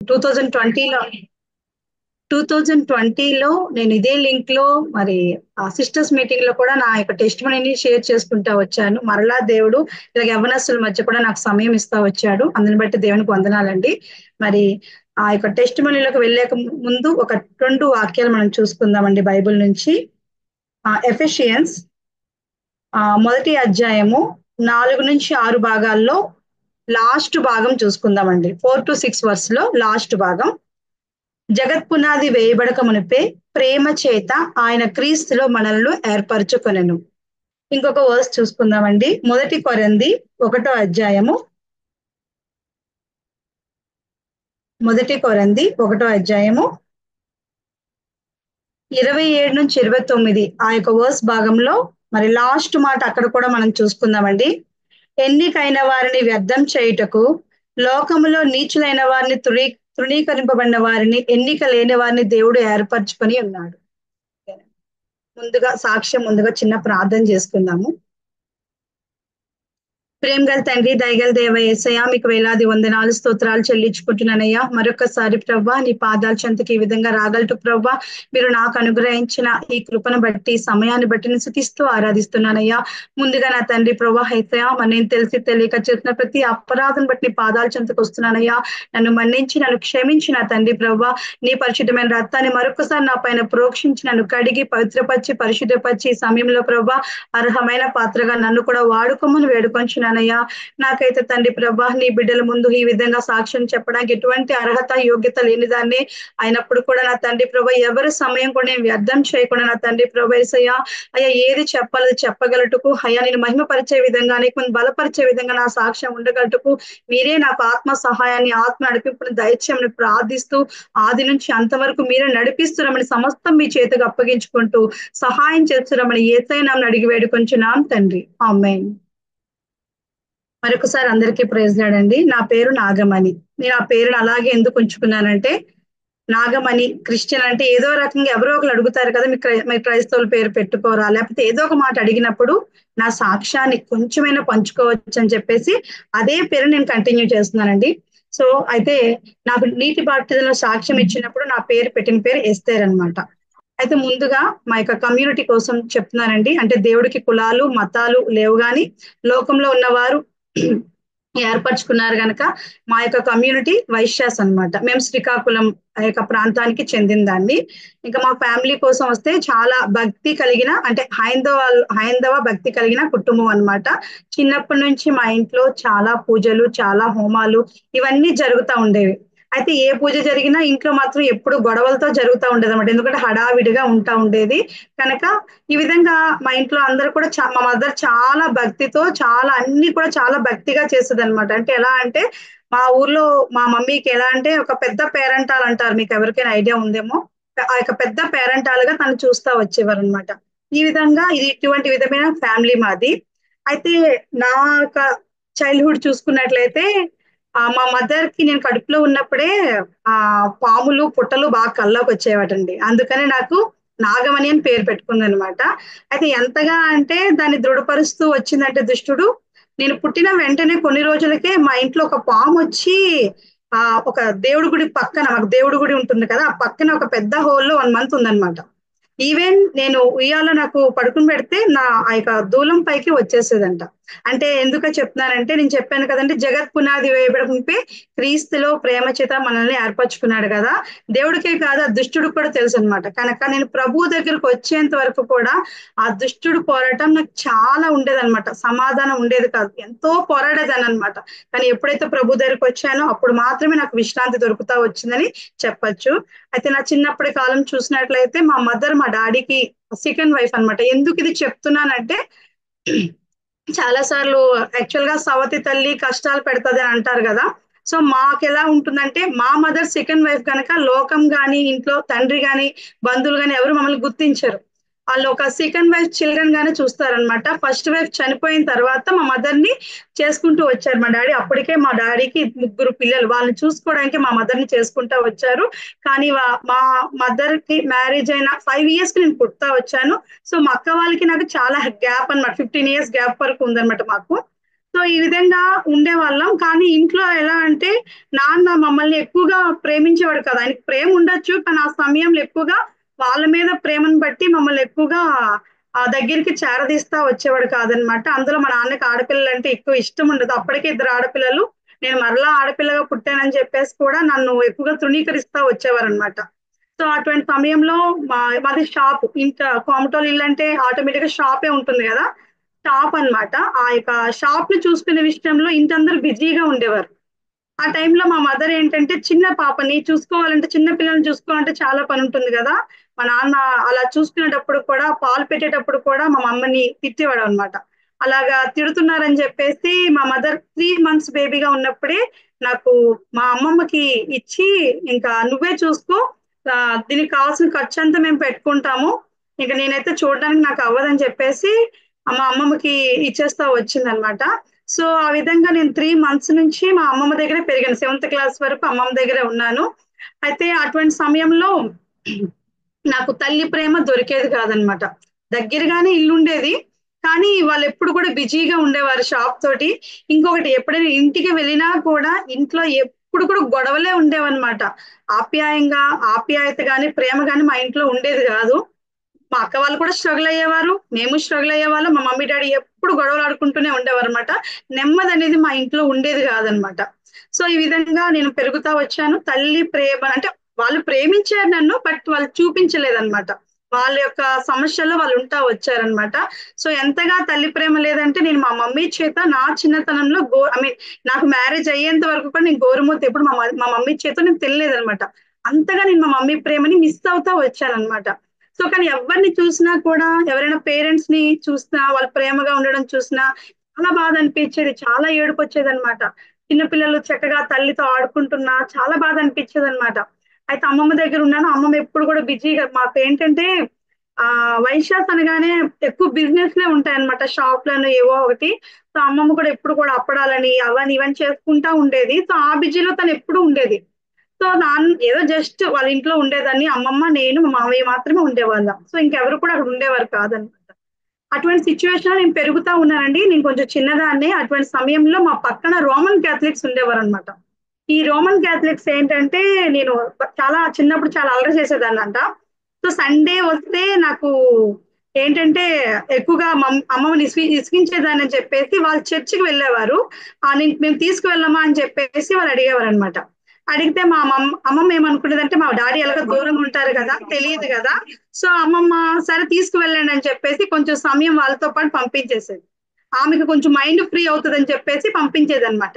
2020లో 2020లో నేను ఇదే లింక్ లో మరి సిస్టర్స్ మీటింగ్ లో కూడా నా యొక్క టెస్ట్ మనీని షేర్ చేసుకుంటా వచ్చాను. మరలా దేవుడు ఇలా యవనస్తుల మధ్య కూడా నాకు సమయం ఇస్తా వచ్చాడు. అందుని బట్టి దేవునికి వందనాలండి. మరి ఆ యొక్క టెస్ట్ మనీలోకి వెళ్ళాక ముందు ఒక 2 వాక్యాలు మనం చూసుకుందామండి బైబిల్ నుంచి. ఎఫెషియన్స్ మొదటి అధ్యాయము 4-6 భాగాల్లో లాస్ట్ భాగం చూసుకుందామండి. 4-6 వర్స్ లో లాస్ట్ భాగం. జగత్పునాది వేయబడక మునిపే ప్రేమ చేత ఆయన క్రీస్తులో మనలను ఏర్పరచుకొనెను. ఇంకొక వర్స్ చూసుకుందామండి. మొదటి కొరింథీ 1వ అధ్యాయము 27-29 ఆ యొక్క వర్స్ భాగంలో మరి లాస్ట్ మాట అక్కడ కూడా మనం చూసుకుందామండి. ఎన్నికైన వారిని వ్యర్థం చేయుటకు లోకములో నీచులైన వారిని తృణీకరింపబడిన వారిని ఎన్నిక లేని వారిని దేవుడు ఏర్పరచుకొని ఉన్నాడు. ముందుగా చిన్న ప్రార్థన చేసుకుందాము. ప్రేమ గల తండ్రి, దయగల దేవ యేసయ్య, మీకు వేలాది వందనాలు స్తోత్రాలు చెల్లించుకుంటున్నానయ్యా. మరొకసారి ప్రవ్వా నీ పాదాల చెంతకి ఈ విధంగా రాగలటు ప్రవ్వా, మీరు నాకు అనుగ్రహించిన ఈ కృపను బట్టి సమయాన్ని బట్టి నేను స్తుతిస్తూ ఆరాధిస్తున్నానయ్యా. ముందుగా నా తండ్రి ప్రవ్వా యేసయ్య, మరి నేను తెలిసి తెలియక చేసిన ప్రతి అపరాధం బట్టి నీ పాదాల చెంతకు వస్తున్నానయ్యా. నన్ను మన్నించి నన్ను క్షమించి నా తండ్రి ప్రవ్వా, నీ పరిశుద్ధమైన రక్తాన్ని మరొకసారి నా పైన ప్రోక్షించి నన్ను కడిగి పవిత్రపరిచి పరిశుద్ధపరిచి ఈ సమయంలో ప్రవ్వా అర్హమైన పాత్రగా నన్ను కూడా వాడుకోమని వేడుకొంచున్నాను. నాకైతే తండ్రి ప్రభా నీ బిడ్డల ముందు ఈ విధంగా సాక్ష్యం చెప్పడానికి ఎటువంటి అర్హత యోగ్యత లేనిదాన్ని అయినప్పుడు కూడా నా తండ్రి ప్రభా ఎవరి సమయం కూడా నేను వ్యర్థం చేయకుండా నా తండ్రి ప్రభా యేసయ్యా అయ్యా ఏది చెప్పాలి చెప్పగలటుకు అయ్యా నేను మహిమపరిచే విధంగా నీకు బలపరిచే విధంగా నా సాక్ష్యం ఉండగలటుకు మీరే నాకు ఆత్మ సహాయాన్ని ఆత్మ నడిపింపుని దయచేయమని ప్రార్థిస్తూ ఆది నుంచి అంతవరకు మీరే నడిపిస్తున్నామని సమస్తం మీ చేతికి అప్పగించుకుంటూ సహాయం చేస్తున్నామని యేసయ్య నామమున అడిగి వేడుకొంచున్నాం తండ్రి. ఆమేన్. మరొకసారి అందరికీ ప్రైజ్ లార్డ్ అండి. నా పేరు నాగమణి. నేను ఆ పేరును అలాగే ఎందుకు ఉంచుకున్నానంటే, నాగమణి క్రిస్టియన్ అంటే ఏదో రకంగా ఎవరో ఒకరు అడుగుతారు కదా, మీ క్రైస్తవుల పేరు పెట్టుకోరా, లేకపోతే ఏదో ఒక మాట అడిగినప్పుడు నా సాక్ష్యాన్ని కొంచెమైనా పంచుకోవచ్చు అని చెప్పేసి అదే పేరు నేను కంటిన్యూ చేస్తున్నానండి. సో అయితే నాకు నీటి బాప్తిజంలో సాక్ష్యం ఇచ్చినప్పుడు నా పేరు పెట్టిన పేరు ఎస్తేర్ అన్నమాట. అయితే ముందుగా మా యొక్క కమ్యూనిటీ కోసం చెప్తున్నానండి. అంటే దేవుడికి కులాలు మతాలు లేవు, కానీ లోకంలో ఉన్నవారు ఏర్పరచుకున్నారు గనక మా యొక్క కమ్యూనిటీ వైశ్యాస్ అన్నమాట. మేము శ్రీకాకుళం ఆ యొక్క ప్రాంతానికి చెందిన దాన్ని. ఇంకా మా ఫ్యామిలీ కోసం వస్తే చాలా భక్తి కలిగిన, అంటే హైందవ భక్తి కలిగిన కుటుంబం అన్నమాట. చిన్నప్పటి నుంచి మా ఇంట్లో చాలా పూజలు చాలా హోమాలు ఇవన్నీ జరుగుతూ ఉండేవి. అయితే ఏ పూజ జరిగినా ఇంట్లో మాత్రం ఎప్పుడు గొడవలతో జరుగుతూ ఉండేది అన్నమాట. ఎందుకంటే హడావిడిగా ఉంటా ఉండేది కనుక ఈ విధంగా మా ఇంట్లో అందరూ కూడా మా మదర్ చాలా భక్తితో చాలా అన్ని కూడా చాలా భక్తిగా చేసేది అనమాట. అంటే ఎలా అంటే మా ఊర్లో మా మమ్మీకి ఎలా అంటే ఒక పెద్ద పేరెంటాలు అంటారు, మీకు ఎవరికైనా ఐడియా ఉందేమో, ఆ యొక్క పెద్ద పేరెంటాలుగా తను చూస్తా వచ్చేవారు అనమాట. ఈ విధంగా ఇటువంటి విధమైన ఫ్యామిలీ మాది. అయితే నా యొక్క చైల్డ్హుడ్ చూసుకున్నట్లయితే మా మదర్ కి నేను కడుపులో ఉన్నప్పుడే పాములు పుట్టలు బాగా కల్లోకి వచ్చేవాటండి. అందుకని నాకు నాగమణి అని పేరు పెట్టుకుంది అనమాట. అయితే ఎంతగా అంటే దాన్ని దృఢపరుస్తూ వచ్చిందంటే దుష్టుడు, నేను పుట్టిన వెంటనే కొన్ని రోజులకే మా ఇంట్లో ఒక పాము వచ్చి ఒక దేవుడి గుడి పక్కన, మాకు దేవుడి గుడి ఉంటుంది కదా, ఆ పక్కన ఒక పెద్ద హోల్లో 1 month ఉందన్నమాట. ఈవెన్ నేను ఉయ్యాలో నాకు పడుకుని పెడితే నా ఆ యొక్క దూలం పైకి వచ్చేసేదంట. అంటే ఎందుకు చెప్తున్నానంటే, నేను చెప్పాను కదండి, జగత్ పునాది వేయబడిపే క్రీస్తులో ప్రేమ చేత మనల్ని ఏర్పరచుకున్నాడు కదా. దేవుడికే కాదు ఆ దుష్టుడికి కూడా తెలుసు అనమాట. కనుక నేను ప్రభు దగ్గరకు వచ్చేంత వరకు కూడా ఆ దుష్టుడు పోరాటం నాకు చాలా ఉండేదన్నమాట. సమాధానం ఉండేది కాదు, ఎంతో పోరాడేదాన్ని అనమాట. కానీ ఎప్పుడైతే ప్రభు దగ్గరికి వచ్చానో అప్పుడు మాత్రమే నాకు విశ్రాంతి దొరుకుతా వచ్చిందని చెప్పచ్చు. అయితే నా చిన్నప్పటి కాలం చూసినట్లయితే మా మదర్ మా డాడీకి సెకండ్ వైఫ్ అన్నమాట. ఎందుకు ఇది చెప్తున్నానంటే, చాలా సార్లు యాక్చువల్ గా సవతి తల్లి కష్టాలు పెడతది అని అంటారు కదా. సో మాకు ఎలా ఉంటుందంటే, మా మదర్ సెకండ్ వైఫ్ కనుక లోకం గాని ఇంట్లో తండ్రి గాని బంధువులు గాని ఎవరు మమ్మల్ని గుర్తించరు. వాళ్ళు ఒక సెకండ్ వైఫ్ చిల్డ్రన్ గానే చూస్తారనమాట. ఫస్ట్ వైఫ్ చనిపోయిన తర్వాత మా మదర్ ని చేసుకుంటూ వచ్చారు మా డాడీ. అప్పటికే మా డాడీకి 3 పిల్లలు, వాళ్ళని చూసుకోవడానికి మా మదర్ ని చేసుకుంటా వచ్చారు. కానీ మా మదర్ కి మ్యారేజ్ అయిన 5 years కి నేను పుడతా వచ్చాను. సో మా అక్క వాళ్ళకి నాకు చాలా గ్యాప్ అన్నమాట, 15 years గ్యాప్ వరకు ఉందన్నమాట మాకు. సో ఈ విధంగా ఉండేవాళ్ళం. కానీ ఇంట్లో ఎలా అంటే నాన్న మమ్మల్ని ఎక్కువగా ప్రేమించేవాడు కాదు. ఆయనకి ప్రేమ ఉండొచ్చు. కానీ ఆ సమయంలో ఎక్కువగా వాళ్ళ మీద ప్రేమను బట్టి మమ్మల్ని ఎక్కువగా దగ్గరికి చేరదీస్తా వచ్చేవాడు కాదనమాట. అందులో మా నాన్నకి ఆడపిల్లలంటే ఎక్కువ ఇష్టం ఉండదు. అప్పటికే ఇద్దరు ఆడపిల్లలు. నేను మరలా ఆడపిల్లగా పుట్టానని చెప్పేసి కూడా నన్ను ఎక్కువగా తృణీకరిస్తా వచ్చేవారనమాట. సో అటువంటి సమయంలో మాది షాప్. కోమటోలు ఇల్లు అంటే ఆటోమేటిక్ గా షాపే ఉంటుంది కదా! షాప్ అన్నమాట. ఆ యొక్క షాప్ ని చూసుకునే విషయంలో ఇంటందరూ బిజీగా ఉండేవారు. ఆ టైంలో మా మదర్ ఏంటంటే చిన్న పాపని చూసుకోవాలంటే, చిన్న పిల్లల్ని చూసుకోవాలంటే చాలా పని ఉంటుంది కదా! మా నాన్న అలా చూసుకునేటప్పుడు కూడా, పాలు పెట్టేటప్పుడు కూడా మా మమ్మని తిట్టేవాడు అనమాట. అలాగా తిడుతున్నారని చెప్పేసి మా మదర్ 3 మంత్స్ బేబీగా ఉన్నప్పుడే నాకు మా అమ్మమ్మకి ఇచ్చి, ఇంకా నువ్వే చూసుకో, దీనికి కావాల్సిన ఖర్చంతా మేము పెట్టుకుంటాము, ఇంక నేనైతే చూడడానికి నాకు అవ్వదని చెప్పేసి మా అమ్మమ్మకి ఇచ్చేస్తా వచ్చిందనమాట. సో ఆ విధంగా నేను 3 మంత్స్ నుంచి మా అమ్మమ్మ దగ్గరే పెరిగాను. 7th క్లాస్ వరకు అమ్మమ్మ దగ్గరే ఉన్నాను. అయితే అటువంటి సమయంలో నాకు తల్లి ప్రేమ దొరికేది కాదనమాట. దగ్గరగానే ఇల్లుండేది. కానీ వాళ్ళెప్పుడు కూడా బిజీగా ఉండేవారు షాప్ తోటి. ఇంకొకటి, ఎప్పుడైనా ఇంటికి వెళ్ళినా కూడా ఇంట్లో ఎప్పుడు కూడా గొడవలే ఉండేవన్నమాట. ఆప్యాయంగా ఆప్యాయత గాని, ప్రేమ గాని మా ఇంట్లో ఉండేది గాదు. మా అక్క వాళ్ళు కూడా స్ట్రగుల్ అయ్యేవారు. మేము స్ట్రగుల్ అయ్యేవాళ్ళం. మా మమ్మీ, డ్యాడీ ఎప్పుడు గొడవలు ఆడుకుంటూనే ఉండేవారనమాట. నెమ్మదనేది మా ఇంట్లో ఉండేది కాదనమాట. సో ఈ విధంగా నేను పెరుగుతా వచ్చాను. తల్లి ప్రేమ అంటే వాళ్ళు ప్రేమించారు నన్ను. బట్ వాళ్ళు చూపించలేదనమాట. వాళ్ళ యొక్క సమస్యల్లో వాళ్ళు ఉంటా వచ్చారనమాట. సో ఎంతగా తల్లి ప్రేమ లేదంటే, నేను మా మమ్మీ చేత నా చిన్నతనంలో ఐ మీన్ నాకు మ్యారేజ్ అయ్యేంత వరకు కూడా నేను గోరుముద్ద ఎప్పుడు మా మమ్మీ చేత నేను తినలేదనమాట. అంతగా నేను మా మమ్మీ ప్రేమని మిస్ అవుతా వచ్చాననమాట. సో కానీ ఎవరిని చూసినా కూడా, ఎవరైనా పేరెంట్స్ ని చూసినా, వాళ్ళు ప్రేమగా ఉండడం చూసినా చాలా బాధ అనిపించేది. చాలా ఏడుపు వచ్చేది అనమాట. చిన్నపిల్లలు చక్కగా తల్లితో ఆడుకుంటున్నా చాలా బాధ అనిపించేది అనమాట. అయితే అమ్మమ్మ దగ్గర ఉన్నాను. అమ్మమ్మ ఎప్పుడు కూడా బిజీగా, మాకు ఏంటంటే వైశ్యాస్ అనగానే ఎక్కువ బిజినెస్ లే ఉంటాయన్నమాట. షాప్లను ఏవో ఒకటి. సో అమ్మమ్మ కూడా ఎప్పుడు కూడా అప్పడాలని అవని ఇవని చేసుకుంటా ఉండేది. సో ఆ బిజీలో తను ఎప్పుడు ఉండేది. సో ఏదో జస్ట్ వాళ్ళ ఇంట్లో ఉండేదాన్ని. అమ్మమ్మ, నేను, మా మామయ్య మాత్రమే ఉండేవాళ్ళం. సో ఇంకెవరు కూడా అక్కడ ఉండేవారు కాదనమాట. అటువంటి సిచ్యువేషన్ లో నేను పెరుగుతా ఉన్నానండి. నేను కొంచెం చిన్నదాన్నే. అటువంటి సమయంలో మా పక్కన రోమన్ క్యాథలిక్స్ ఉండేవారు అనమాట. ఈ రోమన్ క్యాథలిక్స్ ఏంటంటే, నేను చాలా చిన్నప్పుడు చాలా అల్లరి చేసేదాన్నంట. సో సండే వస్తే నాకు ఏంటంటే ఎక్కువగా అమ్మమ్మని ఇసిగించేదాన్ని అని చెప్పేసి వాళ్ళు చర్చికి వెళ్ళేవారు. మేము తీసుకువెళ్ళమా అని చెప్పేసి వాళ్ళు అడిగేవారు అనమాట. అడిగితే మా అమ్మమ్మ ఏమనుకునేదంటే, మా డాడీ ఎలాగో దూరంగా ఉంటారు కదా, తెలియదు కదా. సో అమ్మమ్మ సరే తీసుకువెళ్ళండి అని చెప్పేసి కొంచెం సమయం వాళ్ళతో పాటు పంపించేసేది. ఆమెకు కొంచెం మైండ్ ఫ్రీ అవుతుందని చెప్పేసి పంపించేది అనమాట.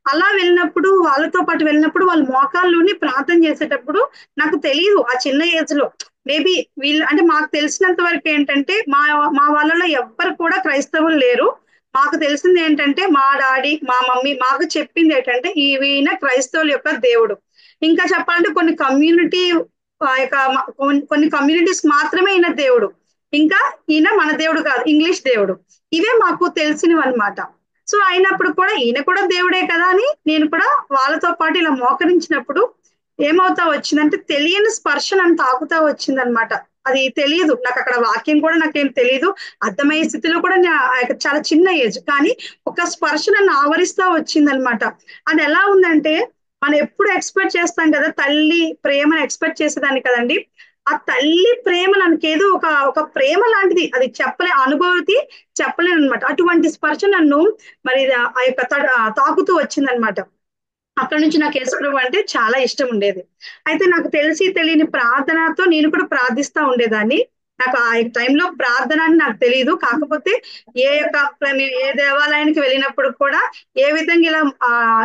అలా వెళ్ళినప్పుడు, వాళ్ళతో పాటు వెళ్ళినప్పుడు వాళ్ళ మోకాల్లోని ప్రార్థన చేసేటప్పుడు నాకు తెలియదు ఆ చిన్న ఏజ్ లో. మేబీ వీళ్ళు అంటే మాకు తెలిసినంత వరకు ఏంటంటే, మా మా వాళ్ళలో ఎవ్వరు కూడా క్రైస్తవులు లేరు. మాకు తెలిసింది ఏంటంటే, మా డాడీ, మా మమ్మీ మాకు చెప్పింది ఏంటంటే, ఈయన క్రైస్తవుల యొక్క దేవుడు. ఇంకా చెప్పాలంటే కొన్ని కమ్యూనిటీస్ మాత్రమే ఈయన దేవుడు. ఇంకా ఈయన మన దేవుడు కాదు, ఇంగ్లీష్ దేవుడు. ఇవే మాకు తెలిసినవి అనమాట. సో అయినప్పుడు కూడా ఈయన కూడా దేవుడే కదా అని నేను కూడా వాళ్ళతో పాటు ఇలా మోకరించినప్పుడు ఏమవుతా వచ్చిందంటే, తెలియని స్పర్శ నన్ను తాకుతా వచ్చిందనమాట. అది తెలియదు నాకు, అక్కడ వాక్యం కూడా నాకేం తెలియదు. అర్థమయ్యే స్థితిలో కూడా చాలా చిన్న ఏజ్, కానీ ఒక స్పర్శ నన్ను ఆవరిస్తా వచ్చిందనమాట. అది ఎలా ఉందంటే, మనం ఎప్పుడు ఎక్స్పెక్ట్ చేస్తాం కదా, తల్లి ప్రేమను ఎక్స్పెక్ట్ చేసేదాన్ని కదండి. ఆ తల్లి ప్రేమ మనకేదో ఒక ఒక ప్రేమ లాంటిది, అది అనుభూతి చెప్పలేను అనమాట. అటువంటి స్పర్శ నన్ను మరి ఆ యొక్క తాకుతూ వచ్చిందనమాట. అక్కడి నుంచి నాకు యేసుప్రభు అంటే చాలా ఇష్టం ఉండేది. అయితే నాకు తెలిసి తెలియని ప్రార్థనతో నేను కూడా ప్రార్థిస్తా ఉండేదాన్ని. నాకు ఆ టైంలో ప్రార్థన అని నాకు తెలియదు. కాకపోతే ఏ దేవాలయానికి వెళ్ళినప్పుడు కూడా ఏ విధంగా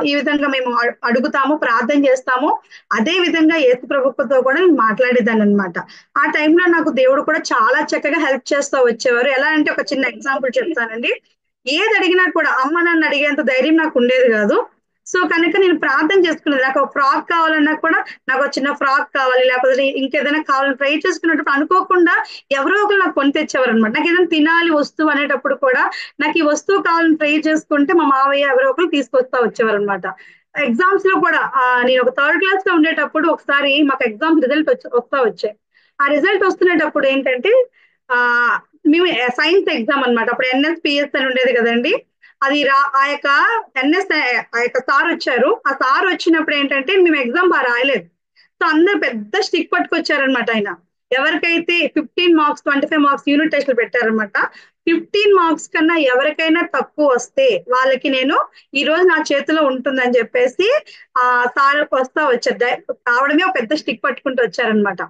ఈ విధంగా మేము అడుగుతాము, ప్రార్థన చేస్తాము, అదే విధంగా యేసు ప్రభుత్వంతో కూడా నేను మాట్లాడేదాన్ని అనమాట. ఆ టైంలో నాకు దేవుడు కూడా చాలా చక్కగా హెల్ప్ చేస్తూ వచ్చేవారు. ఎలా అంటే, ఒక చిన్న ఎగ్జాంపుల్ చెప్తానండి. ఏది అడిగినా కూడా అమ్మ నన్ను అడిగేంత ధైర్యం నాకు ఉండేది కాదు. సో కనుక నేను ప్రార్థన చేసుకునేది. నాకు ఒక ఫ్రాక్ కావాలన్నా కూడా, నాకు ఒక చిన్న ఫ్రాక్ కావాలి, లేకపోతే ఇంకేదైనా కావాలని ట్రై చేసుకున్నప్పుడు అనుకోకుండా ఎవరో ఒకరు నాకు కొని తెచ్చేవారు అనమాట. నాకు ఏదైనా తినాలి వస్తువు అనేటప్పుడు కూడా, నాకు ఈ వస్తువు కావాలని ట్రై చేసుకుంటే మా మావయ్య ఎవరో ఒకరు తీసుకొస్తా వచ్చేవారు అనమాట. ఎగ్జామ్స్ లో కూడా నేను ఒక 3rd క్లాస్ లో ఉండేటప్పుడు ఒకసారి మాకు ఎగ్జామ్స్ రిజల్ట్ వస్తా వచ్చాయి. ఆ రిజల్ట్ వస్తున్నప్పుడు ఏంటంటే, ఆ మేము సైన్స్ ఎగ్జామ్ అనమాట. అప్పుడు ఎన్ఎస్పిఎస్ అని ఉండేది కదండి. అది ఆ యొక్క ఎన్ఎస్ ఆ యొక్క సార్ వచ్చారు. ఆ సార్ వచ్చినప్పుడు ఏంటంటే మేము ఎగ్జామ్ బాగా రాయలేదు. సో అందరు పెద్ద స్టిక్ పట్టుకొచ్చారనమాట ఆయన. ఎవరికైతే 15 మార్క్స్ 25 మార్క్స్ యూనిట్ టెస్ట్లు పెట్టారనమాట. 15 మార్క్స్ కన్నా ఎవరికైనా తక్కువ వస్తే వాళ్ళకి నేను ఈ రోజు నా చేతిలో ఉంటుందని చెప్పేసి ఆ సార్ వస్తా వచ్చారు. రావడమే ఒక పెద్ద స్టిక్ పట్టుకుంటూ వచ్చారనమాట.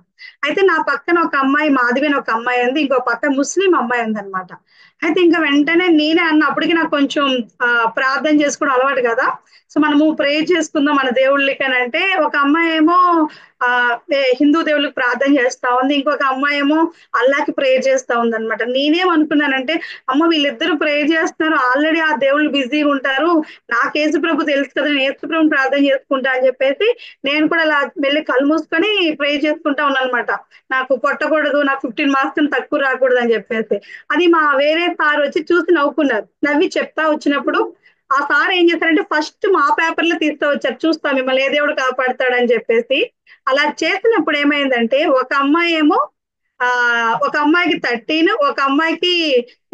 అయితే నా పక్కన ఒక అమ్మాయి, మాధవి అని ఒక అమ్మాయి ఉంది, ఇంకో పక్క ముస్లిం అమ్మాయి ఉందన్నమాట. అయితే ఇంకా వెంటనే నేనే అన్న, అప్పటికి నాకు కొంచెం ప్రార్థన చేసుకోవడం అలవాటు కదా. సో మనము ప్రే చేసుకుందాం మన దేవుళ్ళకి అని అంటే, ఒక అమ్మాయి ఏమో హిందూ దేవుళ్ళకి ప్రార్థన చేస్తా ఉంది, ఇంకొక అమ్మాయి ఏమో అల్లాకి ప్రేయర్ చేస్తా ఉంది అనమాట. నేనేమనుకున్నానంటే, అమ్మ వీళ్ళిద్దరూ ప్రేయర్ చేస్తున్నారు, ఆల్రెడీ ఆ దేవుళ్ళు బిజీగా ఉంటారు, నాకు యేసు ప్రభు తెలుసు కదా, నేను యేసు ప్రభుని ప్రార్థన చేసుకుంటా అని చెప్పేసి నేను కూడా అలా వెళ్ళి కళ్ళు మూసుకొని ప్రే చేసుకుంటా ఉన్నాను అనమాట. నాకు కొట్టకూడదు, నాకు 15 మార్క్స్ తక్కువ రాకూడదు అని చెప్పేసి. అది మా వేరే సార్ వచ్చి చూసి నవ్వుకున్నారు. నవ్వి చెప్తా వచ్చినప్పుడు ఆ సార్ ఏం చేశారంటే ఫస్ట్ మా పేపర్లో తీస్తూ వచ్చారు, చూస్తా మిమ్మల్ని ఏ దేవుడు కాపాడుతాడని చెప్పేసి. అలా చేసినప్పుడు ఏమైందంటే ఒక అమ్మాయి ఏమో ఆ ఒక అమ్మాయికి 13, ఒక అమ్మాయికి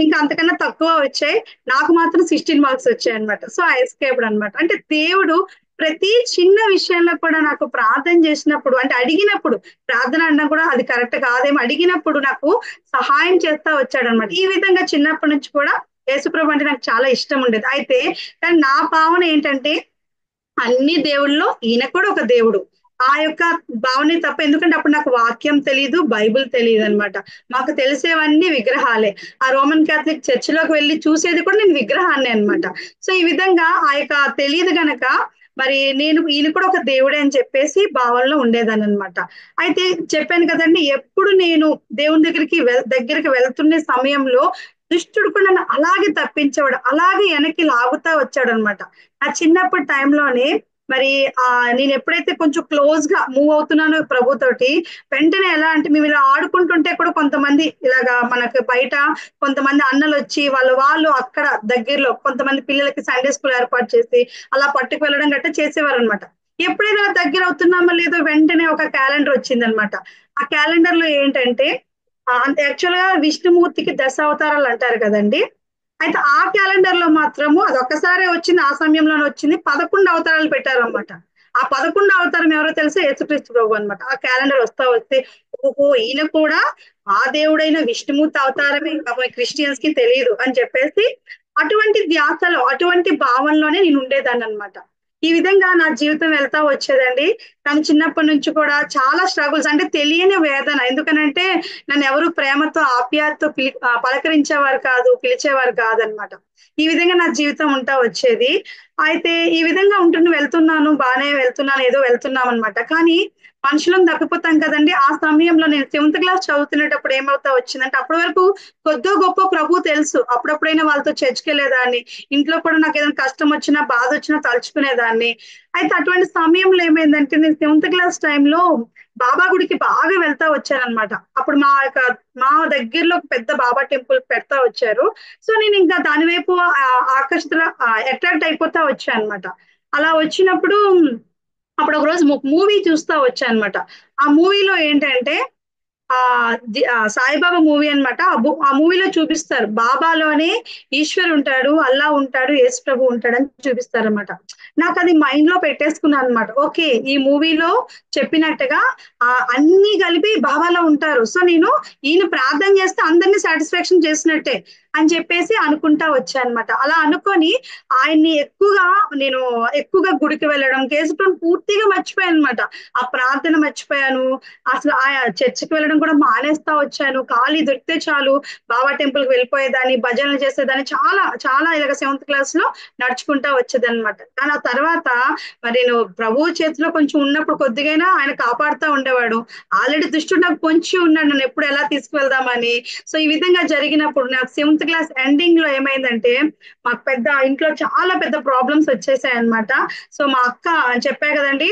ఇంకా అంతకన్నా తక్కువ వచ్చాయి, నాకు మాత్రం 16 మార్క్స్ వచ్చాయి అనమాట. సో ఐ ఎస్కేప్డ్ అనమాట. అంటే దేవుడు ప్రతి చిన్న విషయంలో కూడా నాకు ప్రార్థన చేసినప్పుడు, అంటే అడిగినప్పుడు, ప్రార్థన అన్నా కూడా అది కరెక్ట్ కాదేమో, అడిగినప్పుడు నాకు సహాయం చేస్తా వచ్చాడనమాట. ఈ విధంగా చిన్నప్పటి నుంచి కూడా యేసుప్రభు అంటే నాకు చాలా ఇష్టం ఉండేది. అయితే కానీ నా భావన ఏంటంటే అన్ని దేవుళ్ళలో ఈయన కూడా ఒక దేవుడు, ఆ యొక్క భావనే తప్ప. ఎందుకంటే అప్పుడు నాకు వాక్యం తెలియదు, బైబిల్ తెలియదు అనమాట. మాకు తెలిసేవన్నీ విగ్రహాలే. ఆ రోమన్ క్యాథలిక్ చర్చిలోకి వెళ్ళి చూసేది కూడా నేను విగ్రహాన్ని అనమాట. సో ఈ విధంగా ఆ యొక్క తెలియదు గనక మరి నేను ఈయన కూడా ఒక దేవుడే అని చెప్పేసి భావనలో ఉండేదాన్ని అనమాట. అయితే చెప్పాను కదండి, ఎప్పుడు నేను దేవుని దగ్గరికి వెళ్తున్న సమయంలో దుష్టుడు కూడా నన్ను అలాగే తప్పించేవాడు, అలాగే వెనక్కి లాగుతా వచ్చాడు అనమాట. నా చిన్నప్పటి టైంలోనే మరి నేను ఎప్పుడైతే కొంచెం క్లోజ్ గా మూవ్ అవుతున్నానో ప్రభుతోటి, వెంటనే ఎలా అంటే మేము ఇలా ఆడుకుంటుంటే కూడా కొంతమంది ఇలాగా మనకు బయట కొంతమంది అన్నలు వచ్చి వాళ్ళు అక్కడ దగ్గరలో కొంతమంది పిల్లలకి సండే స్కూల్ ఏర్పాటు చేసి అలా పట్టుకు వెళ్ళడం గట్టా చేసేవారు అనమాట. ఎప్పుడైనా దగ్గర అవుతున్నామో లేదో వెంటనే ఒక క్యాలెండర్ వచ్చిందనమాట. ఆ క్యాలెండర్ లో ఏంటంటే అంటే యాక్చువల్ గా విష్ణుమూర్తికి 10 అవతారాలు అంటారు కదండి. అయితే ఆ క్యాలెండర్ లో మాత్రము అది ఒక్కసారే వచ్చింది, ఆ సమయంలోనే వచ్చింది, 11 అవతారాలు పెట్టారు అనమాట. ఆ 11 అవతారం ఎవరో తెలిసే యేసుక్రీస్తు ప్రభు అనమాట. ఆ క్యాలెండర్ వస్తే ఓహో ఈయన కూడా ఆ దేవుడైన విష్ణుమూర్తి అవతారమే క్రిస్టియన్స్ కి తెలియదు అని చెప్పేసి అటువంటి ధ్యాసలో, అటువంటి భావనలోనే నేను ఉండేదాన్ని అనమాట. ఈ విధంగా నా జీవితం వెళ్తా వచ్చేదండి. కానీ చిన్నప్పటి నుంచి కూడా చాలా స్ట్రగుల్స్, అంటే తెలియని వేదన. ఎందుకనంటే నన్ను ఎవరు ప్రేమతో ఆప్యాయతతో పలకరించేవారు కాదు, పిలిచేవారు కాదనమాట. ఈ విధంగా నా జీవితం ఉంటా వచ్చేది. అయితే ఈ విధంగా వెళ్తున్నాను, బాగానే వెళ్తున్నాను, ఏదో వెళ్తున్నాం అనమాట. కానీ మనుషులను తప్పిపోతాం కదండి. ఆ సమయంలో నేను 7th క్లాస్ చదువుతున్నప్పుడు ఏమవుతా వచ్చిందంటే, అప్పటి వరకు కొద్దో గొప్ప ప్రభు తెలుసు, అప్పుడప్పుడైనా వాళ్ళతో చర్చికి వెళ్ళేదాన్ని, ఇంట్లో కూడా నాకు ఏదైనా కష్టం వచ్చినా బాధ వచ్చినా తలుచుకునేదాన్ని. అయితే అటువంటి సమయంలో ఏమైందంటే నేను 7th క్లాస్ టైంలో బాబా గుడికి బాగా వెళ్తా వచ్చానన్నమాట. అప్పుడు మా దగ్గరలో ఒక పెద్ద బాబా టెంపుల్ పెడతా వచ్చారు. సో నేను ఇంకా దాని వైపు ఆకర్షిత అట్రాక్ట్ అయిపోతా వచ్చా అనమాట. అలా వచ్చినప్పుడు అప్పుడు ఒక రోజు మూవీ చూస్తా వచ్చా అనమాట. ఆ మూవీలో ఏంటంటే సాయిబాబా మూవీ అనమాట. ఆ మూవీలో చూపిస్తారు బాబాలోనే ఈశ్వర్ ఉంటాడు, అల్లా ఉంటాడు, యేసు ప్రభు ఉంటాడు అని చూపిస్తారు అనమాట. నాకు అది మైండ్ లో పెట్టేసుకున్నాను అనమాట. ఓకే, ఈ మూవీలో చెప్పినట్టుగా అన్ని కలిపి బాబాలో ఉంటారు, సో నేను ఈయన ప్రార్థన చేస్తే అందరినీ సాటిస్ఫాక్షన్ చేసినట్టే అని చెప్పేసి అనుకుంటా వచ్చా అనమాట. అలా అనుకొని ఆయన్ని నేను ఎక్కువగా గుడికి వెళ్ళడం, కేసుకొని పూర్తిగా మర్చిపోయాను అనమాట. ఆ ప్రార్థన మర్చిపోయాను, అసలు ఆ చర్చికి వెళ్ళడం కూడా మానేస్తా వచ్చాను. ఖాళీ దొరికితే చాలు బాబా టెంపుల్ కి వెళ్ళిపోయేదాన్ని, భజనలు చేసేదాన్ని, చాలా చాలా ఇలాగ 7th క్లాస్ లో నడుచుకుంటా వచ్చేదన్నమాట. కానీ ఆ తర్వాత మరి నేను ప్రభు చేతిలో కొంచెం ఉన్నప్పుడు కొద్దిగైనా ఆయన కాపాడుతూ ఉండేవాడు. ఆల్రెడీ దుష్టుడు నాకు పొంచి ఉన్నాడు నన్ను ఎప్పుడు ఎలా తీసుకువెళ్దామని. సో ఈ విధంగా జరిగినప్పుడు నాకు 7th క్లాస్ ఎండింగ్ లో ఏమైందంటే, మాకు ఇంట్లో చాలా పెద్ద ప్రాబ్లమ్స్ వచ్చేసాయి అనమాట. సో మా అక్క చెప్పా కదండి,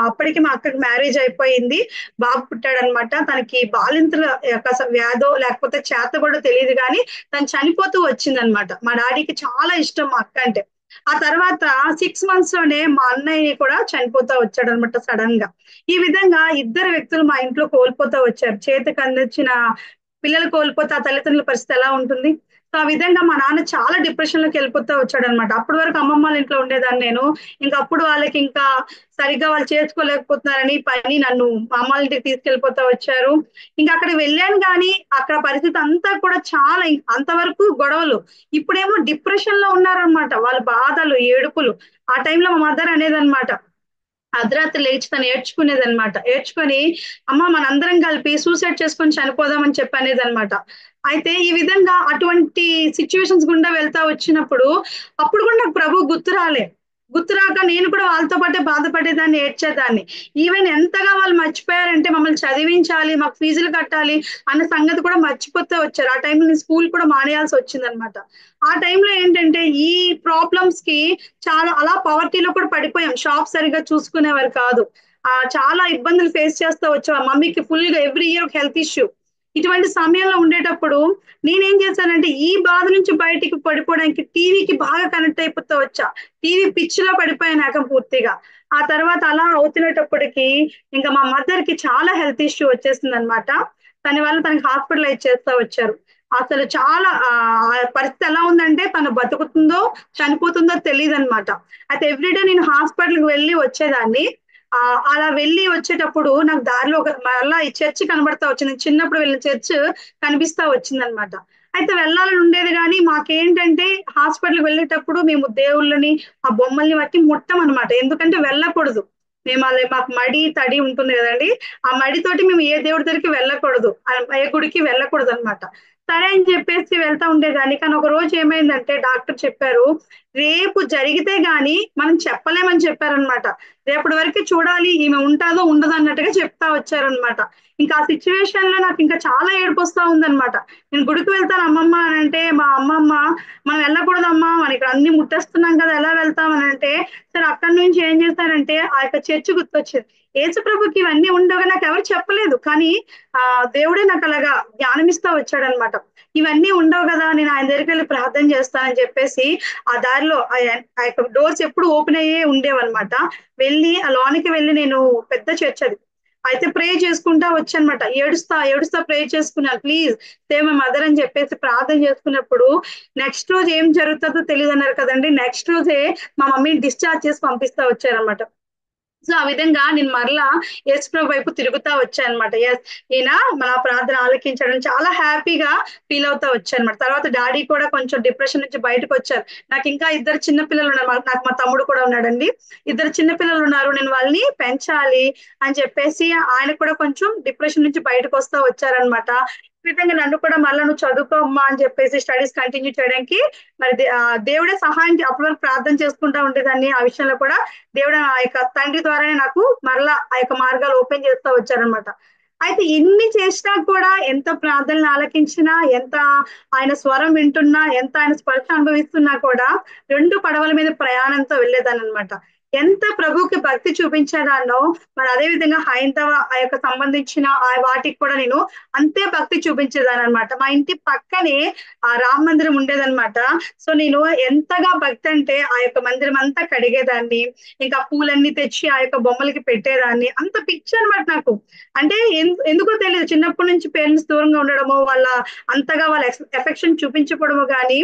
అప్పటికి మా అక్కకి మ్యారేజ్ అయిపోయింది, బాబు పుట్టాడు అనమాట. తనకి బాలింతల యొక్క వ్యాధో లేకపోతే చేత కూడా తెలియదు, కానీ తను చనిపోతూ వచ్చిందనమాట. మా డాడీకి చాలా ఇష్టం మా అక్క అంటే. ఆ తర్వాత 6 months లోనే మా అన్నయ్య కూడా చనిపోతా వచ్చాడు అనమాట సడన్ గా. ఈ విధంగా ఇద్దరు వ్యక్తులు మా ఇంట్లో కోల్పోతా వచ్చారు. చేతికి అందించిన పిల్లలు కోల్పోతే ఆ తల్లిదండ్రుల పరిస్థితి ఎలా ఉంటుంది. సో ఆ విధంగా మా నాన్న చాలా డిప్రెషన్ లోకి వెళ్ళిపోతా వచ్చాడనమాట. అప్పటి వరకు అమ్మమ్మ వాళ్ళ ఇంట్లో ఉండేదాన్ని నేను. ఇంకా అప్పుడు వాళ్ళకి ఇంకా సరిగ్గా వాళ్ళు చేసుకోలేకపోతున్నారని పని నన్ను మా అమ్మ వాళ్ళ ఇంటికి తీసుకెళ్ళిపోతా వచ్చారు. ఇంకా అక్కడికి వెళ్ళాను కానీ అక్కడ పరిస్థితి అంతా కూడా చాలా అంతవరకు గొడవలు. ఇప్పుడేమో డిప్రెషన్ లో ఉన్నారనమాట. వాళ్ళ బాధలు, ఏడుపులు. ఆ టైంలో మా మదర్ అనేదన్నమాట. అర్ధరాత్రి లేచి తను ఏడ్చుకునేదన్నమాట. ఏడ్చుకొని అమ్మ మనందరం కలిపి సూసైడ్ చేసుకొని చనిపోదామని చెప్పి అనేదన్నమాట. అయితే ఈ విధంగా అటువంటి సిట్యుయేషన్స్ గుండా వెళ్తా వచ్చినప్పుడు అప్పుడు కూడా నాకు ప్రభువు గుర్తు రాలే. గుర్తు రాక నేను కూడా వాళ్ళతో పాటే బాధపడేదాన్ని, ఏడ్చేదాన్ని. ఈవెన్ ఎంతగా వాళ్ళు మర్చిపోయారంటే మమ్మల్ని చదివించాలి, మాకు ఫీజులు కట్టాలి అన్న సంగతి కూడా మర్చిపోతూ వచ్చారు. ఆ టైంలో నేను స్కూల్ కూడా మానేయాల్సి వచ్చిందనమాట. ఆ టైంలో ఏంటంటే ఈ ప్రాబ్లమ్స్ కి చాలా అలా పవర్టీలో కూడా పడిపోయాం. షాప్ సరిగ్గా చూసుకునేవారు కాదు. చాలా ఇబ్బందులు ఫేస్ చేస్తూ వచ్చాం. మమ్మీకి ఫుల్ గా ఎవ్రీ ఇయర్ ఒక హెల్త్ ఇష్యూ. ఇటువంటి సమయంలో ఉండేటప్పుడు నేనేం చేశానంటే ఈ బాధ నుంచి బయటికి పడిపోవడానికి టీవీకి బాగా కనెక్ట్ అయిపోతూ వచ్చా. టీవీ పిచ్ లో పడిపోయాను ఏకం పూర్తిగా. ఆ తర్వాత అలా అవుతున్నప్పటికి ఇంకా మా మదర్ కి చాలా హెల్త్ ఇష్యూ వచ్చేసింది అనమాట. దాని వల్ల తనకి హాస్పిటలైజ్ చేస్తా వచ్చారు. అసలు చాలా ఆ పరిస్థితి ఎలా ఉందంటే తను బతుకుతుందో చనిపోతుందో తెలియదు అనమాట. అయితే ఎవ్రీడే నేను హాస్పిటల్కి వెళ్ళి వచ్చేదాన్ని. అలా వెళ్ళి వచ్చేటప్పుడు నాకు దారిలో ఒక మళ్ళా ఈ చర్చ్ కనబడతా వచ్చింది. చిన్నప్పుడు వెళ్ళిన చర్చ్ కనిపిస్తా వచ్చిందనమాట. అయితే వెళ్ళాలని ఉండేది కానీ మాకేంటంటే హాస్పిటల్కి వెళ్ళేటప్పుడు మేము దేవుళ్ళని ఆ బొమ్మల్ని బట్టి ముట్టమనమాట. ఎందుకంటే వెళ్ళకూడదు. మేము అలా మాకు మడి తడి ఉంటుంది కదండి. ఆ మడితోటి మేము ఏ దేవుడి దగ్గరికి వెళ్ళకూడదు, ఏ గుడికి వెళ్ళకూడదు అనమాట. సరే అని చెప్పేసి వెళ్తా ఉండేదాన్ని. కానీ ఒక రోజు ఏమైందంటే డాక్టర్ చెప్పారు, రేపు జరిగితే గాని మనం చెప్పలేమని చెప్పారనమాట. రేపటి వరకు చూడాలి ఈమె ఉంటాదో ఉండదో అన్నట్టుగా చెప్తా వచ్చారనమాట. ఇంకా ఆ సిచ్యువేషన్ లో నాకు ఇంకా చాలా ఏడుపు వస్తా ఉందన్నమాట. నేను గుడికి వెళ్తాను అమ్మమ్మ అని అంటే మా అమ్మమ్మ మనం వెళ్ళకూడదమ్మా, మన ఇక్కడ అన్ని ముట్టేస్తున్నాం కదా ఎలా వెళ్తాం అని అంటే, సరే అక్కడి నుంచి ఏం చేశారంటే ఆ యొక్క చర్చ్ గుర్తొచ్చింది. యేసు ప్రభుకి ఇవన్నీ ఉండగా నాకు ఎవరు చెప్పలేదు. కానీ ఆ దేవుడే నాకు అలాగా జ్ఞానమిస్తా వచ్చాడనమాట. ఇవన్నీ ఉండవు కదా, నేను ఆయన దగ్గరికి వెళ్ళి ప్రార్థన చేస్తానని చెప్పేసి ఆ దారిలో ఆ యొక్క డోర్స్ ఎప్పుడు ఓపెన్ అయ్యే ఉండేవన్నమాట. వెళ్ళి ఆ లోనికి వెళ్ళి నేను పెద్ద చర్చ్ అది. అయితే ప్రే చేసుకుంటా వచ్చానమాట. ఏడుస్తా ఏడుస్తా ప్రే చేసుకున్నాను, ప్లీజ్ సేవ్ మై మదర్ అని చెప్పేసి ప్రార్థన చేసుకున్నప్పుడు నెక్స్ట్ రోజు ఏం జరుగుతుందో తెలియదు అన్నారు కదండి. నెక్స్ట్ రోజే మా మమ్మీని డిశ్చార్జ్ చేసి పంపిస్తా వచ్చారనమాట. సో ఆ విధంగా నేను మరలా యేసుప్రభు వైపు తిరుగుతా వచ్చానమాట. ఎస్, ఈయన మన ప్రార్థన ఆలకించడం చాలా హ్యాపీగా ఫీల్ అవుతా వచ్చానమాట. తర్వాత డాడీ కూడా కొంచెం డిప్రెషన్ నుంచి బయటకు వచ్చారు. నాకు ఇంకా ఇద్దరు చిన్న పిల్లలు ఉన్నారు. నాకు మా తమ్ముడు కూడా ఉన్నాడండి. ఇద్దరు చిన్న పిల్లలు ఉన్నారు, నేను వాళ్ళని పెంచాలి అని చెప్పేసి ఆయన కూడా కొంచెం డిప్రెషన్ నుంచి బయటకు వస్తా వచ్చారనమాట. ఈ విధంగా నన్ను కూడా మళ్ళీ నువ్వు చదువుకోమ్మా అని చెప్పేసి స్టడీస్ కంటిన్యూ చేయడానికి మరి దేవుడే సహాయం అప్పటి వరకు ప్రార్థన చేసుకుంటా ఉండేదాన్ని. ఆ విషయంలో కూడా దేవుడు ఆ యొక్క తండ్రి ద్వారానే నాకు మరలా ఆ యొక్క మార్గాలు ఓపెన్ చేస్తూ వచ్చారనమాట. అయితే ఇన్ని చేసినా కూడా, ఎంత ప్రార్థనలు ఆలకించినా, ఎంత ఆయన స్వరం వింటున్నా, ఎంత ఆయన స్పర్శ అనుభవిస్తున్నా కూడా రెండు పడవల మీద ప్రయాణంతో వెళ్ళేదాన్ని అనమాట. ఎంత ప్రభువుకి భక్తి చూపించేదాన్నో మరి అదే విధంగా హైందవ ఆ యొక్క సంబంధించిన ఆ వాటికి కూడా నేను అంతే భక్తి చూపించేదాన్ని అనమాట. మా ఇంటి పక్కనే ఆ రామ మందిరం ఉండేదన్నమాట. సో నేను ఎంతగా భక్తి అంటే ఆ యొక్క మందిరం అంతా కడిగేదాన్ని, ఇంకా పూలన్నీ తెచ్చి ఆ యొక్క బొమ్మలకి పెట్టేదాన్ని. అంత పిచ్చి అనమాట నాకు. అంటే ఎందుకో తెలియదు, చిన్నప్పటి నుంచి పేరెంట్స్ దూరంగా ఉండడమో, వాళ్ళ అంతగా వాళ్ళ ఎఫెక్షన్ చూపించకపోవడమో కానీ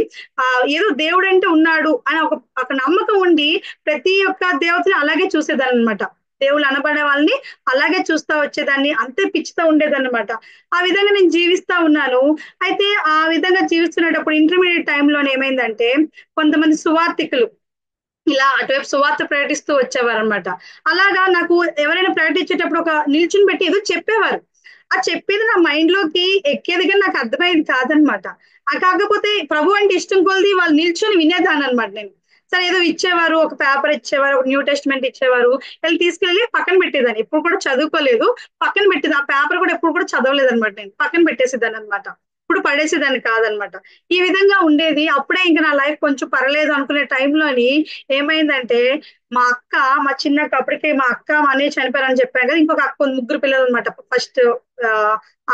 ఏదో దేవుడు అంటే ఉన్నాడు అని ఒక నమ్మకం ఉండి ప్రతి ఒక్క దేవతని అలాగే చూసేదాన్ని అనమాట. దేవుళ్ళు అనబడే వాళ్ళని అలాగే చూస్తా వచ్చేదాన్ని. అంతే పిచ్చితో ఉండేదన్నమాట. ఆ విధంగా నేను జీవిస్తా ఉన్నాను. అయితే ఆ విధంగా జీవిస్తున్నప్పుడు ఇంటర్మీడియట్ టైంలో ఏమైందంటే కొంతమంది సువార్థికులు ఇలా అటువైపు సువార్త ప్రకటిస్తూ వచ్చేవారనమాట. అలాగా నాకు ఎవరైనా ప్రకటించేటప్పుడు ఒక నిల్చుని పెట్టి ఏదో చెప్పేవారు. ఆ చెప్పేది నా మైండ్ లోకి ఎక్కేది కానీ నాకు అర్థమయ్యేది కాదనమాట. కాకపోతే ప్రభు అంటే ఇష్టం కొలది వాళ్ళు నిల్చొని వినేదాన్ని అనమాట నేను. సరే ఏదో ఇచ్చేవారు, ఒక పేపర్ ఇచ్చేవారు, ఒక న్యూ టెస్ట్మెంట్ ఇచ్చేవారు, వెళ్ళి తీసుకెళ్ళి పక్కన పెట్టేదాన్ని. ఎప్పుడు కూడా చదువుకోలేదు, పక్కన పెట్టేది. ఆ పేపర్ కూడా ఎప్పుడు కూడా చదవలేదు అనమాట. నేను పక్కన పెట్టేసేదాన్ని అనమాట. ఇప్పుడు పడేసేదాన్ని కాదనమాట. ఈ విధంగా ఉండేది. అప్పుడే ఇంకా నా లైఫ్ కొంచెం పర్లేదు అనుకునే టైంలోని ఏమైందంటే మా అక్క, మా చిన్నక్క, అప్పటికే మా అక్క మా అన్నయ్య చనిపోయారని చెప్పాను కదా, ఇంకొక అక్క ముగ్గురు పిల్లలు అనమాట ఫస్ట్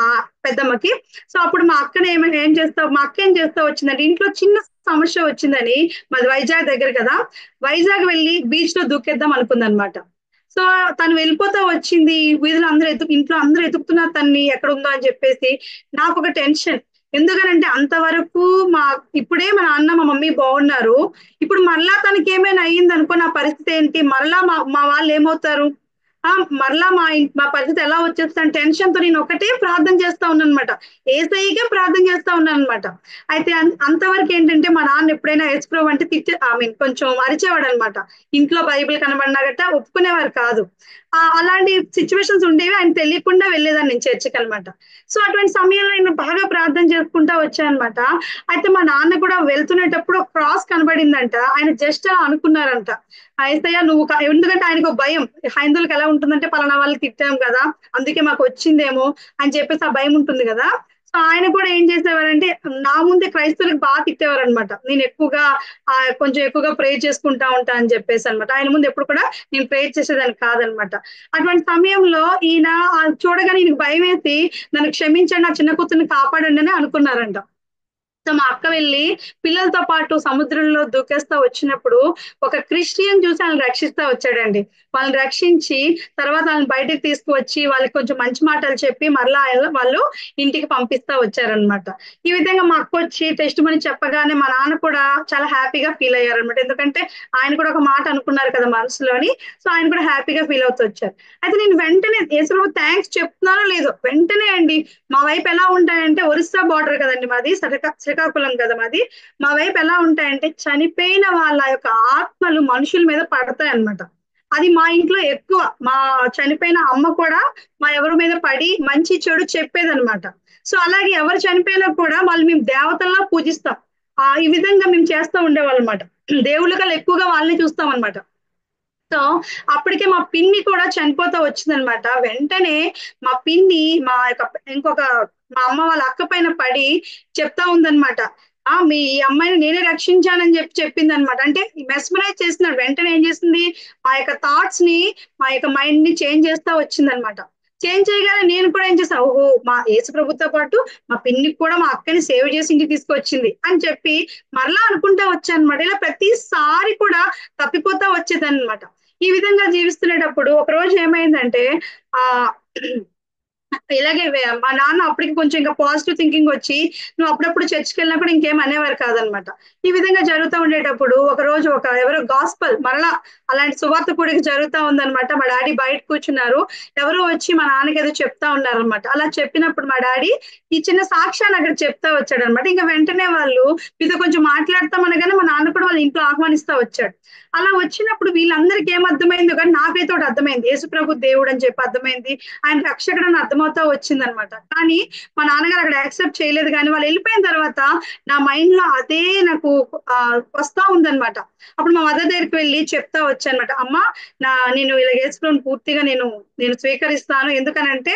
ఆ పెద్దమ్మకి. సో అప్పుడు మా అక్కని ఏం చేస్తా, మా అక్క ఏం చేస్తా వచ్చిందంటే ఇంట్లో చిన్న సమస్య వచ్చిందని, మాది వైజాగ్ దగ్గర కదా, వైజాగ్ వెళ్ళి బీచ్ లో దూకేద్దాం అనుకుందనమాట. సో తను వెళ్ళిపోతా వచ్చింది. వీధులు అందరూ ఇంట్లో అందరూ ఎతుకుతున్నారు తన్ని ఎక్కడ ఉందో అని చెప్పేసి. నాకు ఒక టెన్షన్, ఎందుకనంటే అంతవరకు మా ఇప్పుడే మా నాన్న మా మమ్మీ బాగున్నారు. ఇప్పుడు మరలా తనకి ఏమైనా అయ్యింది అనుకో, నా పరిస్థితి ఏంటి? మరలా మా మా వాళ్ళు ఏమవుతారు? మరలా మా పరిస్థితి ఎలా వచ్చేస్తాను టెన్షన్ తో నేను ఒకటే ప్రార్థన చేస్తా ఉన్నాను అనమాట. ఏసైకే ప్రార్థన చేస్తా ఉన్నాను అనమాట. అయితే అంతవరకు ఏంటంటే మా నాన్న ఎప్పుడైనా యేసుప్రభు అంటే కొంచెం అరిచేవాడు అనమాట. ఇంట్లో బైబిల్ కనబడినా గట్ట ఒప్పుకునేవారు కాదు. అలాంటి సిచ్యువేషన్స్ ఉండేవి. ఆయన తెలియకుండా వెళ్ళేదాన్ని నేను చర్చికి అనమాట. సో అటువంటి సమయంలో నేను బాగా ప్రార్థన చేసుకుంటా వచ్చానమాట. అయితే మా నాన్న కూడా వెళ్తునేటప్పుడు ఒక క్రాస్ కనబడిందంట. ఆయన జస్ట్ అలా అనుకున్నారంట. యేసయ్య నువ్వు ఎందుకంటే ఆయనకు ఒక భయం. హైందువులకి ఎలా ఉంటుందంటే పలానా వాళ్ళని తిట్టాం కదా, అందుకే మాకు వచ్చిందేమో అని చెప్పేసి ఆ భయం ఉంటుంది కదా. సో ఆయన కూడా ఏం చేసేవారంటే నా ముందే క్రైస్తవులకు బాగా తిట్టేవారనమాట. నేను ఎక్కువగా కొంచెం ఎక్కువగా ప్రేర్ చేసుకుంటా ఉంటా అని చెప్పేసి అనమాట. ఆయన ముందు ఎప్పుడు కూడా నేను ప్రేర్ చేసేదాన్ని కాదనమాట. అటువంటి సమయంలో ఈయన చూడగానే ఈయనకు భయం వేసి నన్ను క్షమించండి, నా చిన్న కూతుర్ని కాపాడండి అని అనుకున్నారంట. సో మా అక్క వెళ్ళి పిల్లలతో పాటు సముద్రంలో దూకేస్తా వచ్చినప్పుడు ఒక క్రిస్టియన్ చూసి వాళ్ళని రక్షిస్తా వచ్చాడండి. వాళ్ళని రక్షించి తర్వాత వాళ్ళని బయటకు తీసుకువచ్చి వాళ్ళకి కొంచెం మంచి మాటలు చెప్పి మరలా వాళ్ళు ఇంటికి పంపిస్తా వచ్చారనమాట. ఈ విధంగా మా అక్క వచ్చి టెస్ట్ మని చెప్పగానే మా నాన్న కూడా చాలా హ్యాపీగా ఫీల్ అయ్యారనమాట. ఎందుకంటే ఆయన కూడా ఒక మాట అనుకున్నారు కదా మనసులోని. సో ఆయన కూడా హ్యాపీగా ఫీల్ అవుతూ వచ్చారు. అయితే నేను వెంటనే యేసుప్రభు థ్యాంక్స్ చెప్తున్నానో లేదో వెంటనే అండి, మా వైపు ఎలా ఉంటాయంటే ఒరిస్సా బార్డర్ కదండి మాది, శ్రీకాకుళం కదా మాది. మా వైపు ఎలా ఉంటాయంటే చనిపోయిన వాళ్ళ యొక్క ఆత్మలు మనుషుల మీద పడతాయి అన్నమాట. అది మా ఇంట్లో ఎక్కువ. మా చనిపోయిన అమ్మ కూడా మా ఎవరి మీద పడి మంచి చెడు చెప్పేదన్నమాట. సో అలాగే ఎవరు చనిపోయినా కూడా వాళ్ళు మేము దేవతల్లా పూజిస్తాం. ఈ విధంగా మేము చేస్తూ ఉండేవాళ్ళం అనమాట. దేవుళ్ళ కన్నా ఎక్కువగా వాళ్ళని చూస్తాం అనమాట. సో అప్పటికే మా పిన్ని కూడా చనిపోతా వచ్చిందనమాట. వెంటనే మా పిన్ని ఇంకొక మా అమ్మ వాళ్ళ అక్క పైన పడి చెప్తా ఉందన్నమాట. మీ ఈ అమ్మాయిని నేనే రక్షించానని చెప్పింది అనమాట. అంటే మెస్మరైజ్ చేస్తున్నాడు. వెంటనే ఏం చేసింది, మా యొక్క థాట్స్ ని, మా యొక్క మైండ్ ని చేంజ్ చేస్తా వచ్చిందనమాట. చేంజ్ చేయగానే నేను కూడా ఏం చేస్తాను, ఓహో మా యేసు ప్రభుతో పాటు మా పిన్నికి కూడా మా అక్కని సేవ్ చేసి ఇంటికి తీసుకొచ్చింది అని చెప్పి మరలా అనుకుంటా వచ్చాను అనమాట. ఇలా ప్రతిసారి కూడా తప్పిపోతా వచ్చేదన్నమాట. ఈ విధంగా జీవిస్తున్నప్పుడు ఒక రోజు ఏమైందంటే ఆ ఇలాగే మా నాన్న అప్పటికి కొంచెం ఇంకా పాజిటివ్ థింకింగ్ వచ్చి నువ్వు అప్పుడప్పుడు చర్చికి వెళ్ళినప్పుడు ఇంకేం అనేవారు కాదనమాట. ఈ విధంగా జరుగుతూ ఉండేటప్పుడు ఒక రోజు ఎవరో గాస్పల్ మరలా అలాంటి సువార్త కూడిక జరుగుతూ ఉందన్నమాట. మా డాడీ బయట కూర్చున్నారు. ఎవరో వచ్చి మా నాన్నకి ఏదో చెప్తా ఉన్నారనమాట. అలా చెప్పినప్పుడు మా డాడీ ఈ చిన్న సాక్ష్యాన్ని అక్కడ చెప్తా వచ్చాడనమాట. ఇంకా వెంటనే వాళ్ళు మీతో కొంచెం మాట్లాడతాం అనగానే మా నాన్న కూడా వాళ్ళ ఇంట్లో ఆహ్వానిస్తా వచ్చాడు. అలా వచ్చినప్పుడు వీళ్ళందరికీ ఏం అర్థమైందో కానీ నాకైతే ఒకటి అర్థమైంది, యేసుప్రభు దేవుడు అని చెప్పి అర్థమైంది, ఆయన రక్షకుడు అని అర్థమవుతా వచ్చిందనమాట. కానీ మా నాన్నగారు అక్కడ యాక్సెప్ట్ చేయలేదు. కానీ వాళ్ళు వెళ్ళిపోయిన తర్వాత నా మైండ్ లో అదే నాకు వస్తా ఉందన్నమాట. అప్పుడు మా మదర్ దగ్గరికి వెళ్ళి చెప్తా వచ్చానమాట, అమ్మ నేను ఇలా యేసుప్రభుని పూర్తిగా నేను స్వీకరిస్తాను. ఎందుకనంటే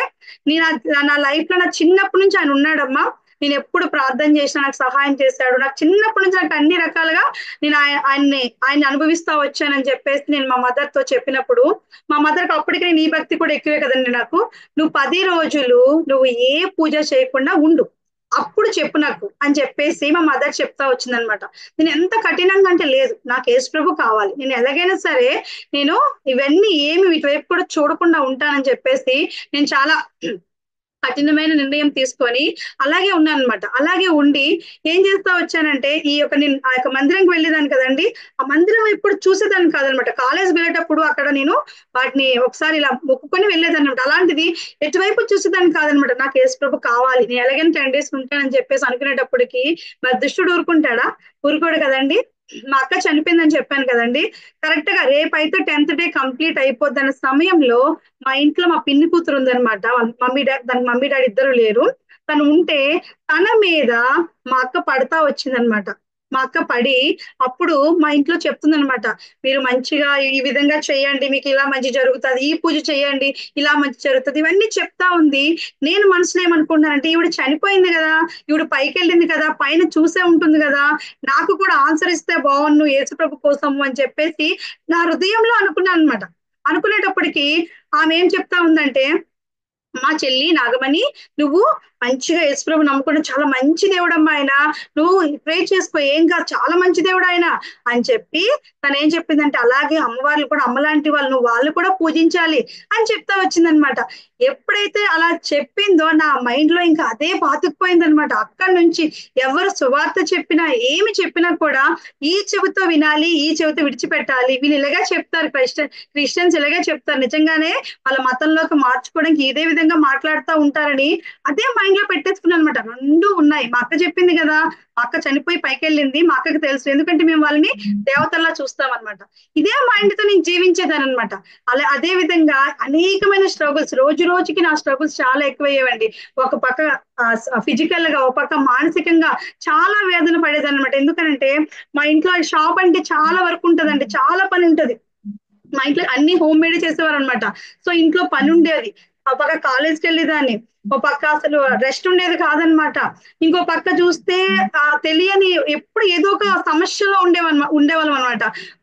నా లైఫ్ లో నా చిన్నప్పటి నుంచి ఆయన ఉన్నాడమ్మా. నేను ఎప్పుడు ప్రార్థన చేసినా నాకు సహాయం చేశాడు. నాకు చిన్నప్పటి నుంచి నాకు అన్ని రకాలుగా నేను ఆయన్ని అనుభవిస్తా వచ్చానని చెప్పేసి నేను మా మదర్ తో చెప్పినప్పుడు మా మదర్కి అప్పటికే నీ భక్తి కూడా ఎక్కువే కదండి నాకు, నువ్వు 10 రోజులు నువ్వు ఏ పూజ చేయకుండా ఉండు, అప్పుడు చెప్పు నాకు అని చెప్పేసి మా మదర్ చెప్తా వచ్చిందనమాట. నేను ఎంత కఠినంగా అంటే లేదు, నాకు యేసు ప్రభు కావాలి, నేను ఎలాగైనా సరే నేను ఇవన్నీ ఏమి వీటివైపు కూడా చూడకుండా ఉంటానని చెప్పేసి నేను చాలా కఠినమైన నిర్ణయం తీసుకొని అలాగే ఉన్నాను అనమాట. అలాగే ఉండి ఏం చేస్తా వచ్చానంటే నేను ఆ యొక్క మందిరంకి వెళ్ళేదాన్ని కదండి, ఆ మందిరం ఎప్పుడు చూసేదాన్ని కాదనమాట. కాలేజ్ వెళ్ళేటప్పుడు అక్కడ నేను వాటిని ఒకసారి ఇలా మొక్కుకొని వెళ్ళేదాన్ని అనమాట. అలాంటిది ఎటువైపు చూసేదాన్ని కాదనమాట. నాకు యేసు ప్రభు కావాలి, నేను ఎలాగైనా 10 days ఉంటానని చెప్పేసి అనుకునేటప్పటికి మరి దుష్టుడు ఊరుకుంటాడా? ఊరుకోడు కదండి. మా అక్క చనిపోయిందని చెప్పాను కదండి, కరెక్ట్ గా రేపైతే 10th day కంప్లీట్ అయిపోద్ది అన్న సమయంలో మా ఇంట్లో మా పిన్ని కూతురు ఉందనమాట. దాని మమ్మీ డాడీ ఇద్దరు లేరు. తను ఉంటే తన మీద మా అక్క పడతా వచ్చిందనమాట. మా అక్క పడి అప్పుడు మా ఇంట్లో చెప్తుందనమాట, మీరు మంచిగా ఈ విధంగా చేయండి, మీకు ఇలా మంచి జరుగుతుంది, ఈ పూజ చేయండి, ఇలా మంచి జరుగుతుంది, ఇవన్నీ చెప్తా ఉంది. నేను మనసులో ఏమనుకుంటున్నానంటే ఈవిడ చనిపోయింది కదా, ఈవిడ పైకి వెళ్ళింది కదా, పైన చూసే ఉంటుంది కదా, నాకు కూడా ఆన్సర్ ఇస్తే బాగున్ను యేసుప్రభు కోసము అని చెప్పేసి నా హృదయంలో అనుకున్నాను అనమాట. అనుకునేటప్పటికి ఆమె ఏం చెప్తా ఉందంటే, మా చెల్లి నాగమణి, నువ్వు మంచిగా యేసుప్రభు నమ్ముకుని చాలా మంచి దేవుడమ్మా ఆయన, నువ్వు ప్రే చేసుకో, ఏం కాదు, చాలా మంచి దేవుడు ఆయన అని చెప్పి తను ఏం చెప్పిందంటే, అలాగే అమ్మవార్లు కూడా అమ్మలాంటి వాళ్ళు, నువ్వు వాళ్ళు కూడా పూజించాలి అని చెప్తా వచ్చిందనమాట. ఎప్పుడైతే అలా చెప్పిందో నా మైండ్ లో ఇంకా అదే పాతుకుపోయింది అనమాట. అక్కడి నుంచి ఎవరు సువార్త చెప్పినా ఏమి చెప్పినా కూడా ఈ చెవితో వినాలి, ఈ చెవితో విడిచిపెట్టాలి. వీళ్ళు ఇలాగే చెప్తారు, క్రిస్టియన్స్ ఇలాగే చెప్తారు, నిజంగానే వాళ్ళ మతంలోకి మార్చుకోవడానికి ఇదే విధంగా మాట్లాడుతూ ఉంటారని అదే మైండ్ లో పెట్టేసుకున్నాను అనమాట. రెండు ఉన్నాయి. మా అక్క చెప్పింది కదా, మా అక్క చనిపోయి పైకి వెళ్ళింది, మా అక్కకి తెలుసు, ఎందుకంటే మేము వాళ్ళని దేవతల్లా చూస్తాం అనమాట. ఇదే మైండ్ తో నేను జీవించేదాని అనమాట. అదే విధంగా అనేకమైన స్ట్రగుల్స్, రోజు రోజుకి నా స్ట్రగుల్స్ చాలా ఎక్కువయ్యేవండి. ఒక పక్క ఫిజికల్ గా, ఒక పక్క మానసికంగా చాలా వేదన పడేదాన్ని అనమాట. ఎందుకంటే మా ఇంట్లో షాప్ అంటే చాలా వర్క్ ఉంటదండి, చాలా పని ఉంటది. మా ఇంట్లో అన్ని హోమ్ మేడ్ చేసేవారు అనమాట. సో ఇంట్లో పని ఉండేది, ఒక పక్క కాలేజ్కి వెళ్ళేదాన్ని, ఒక పక్క అసలు రెస్ట్ ఉండేది కాదనమాట. ఇంకో పక్క చూస్తే తెలియని ఎప్పుడు ఏదో ఒక సమస్యలో ఉండేవాళ్ళం అనమాట.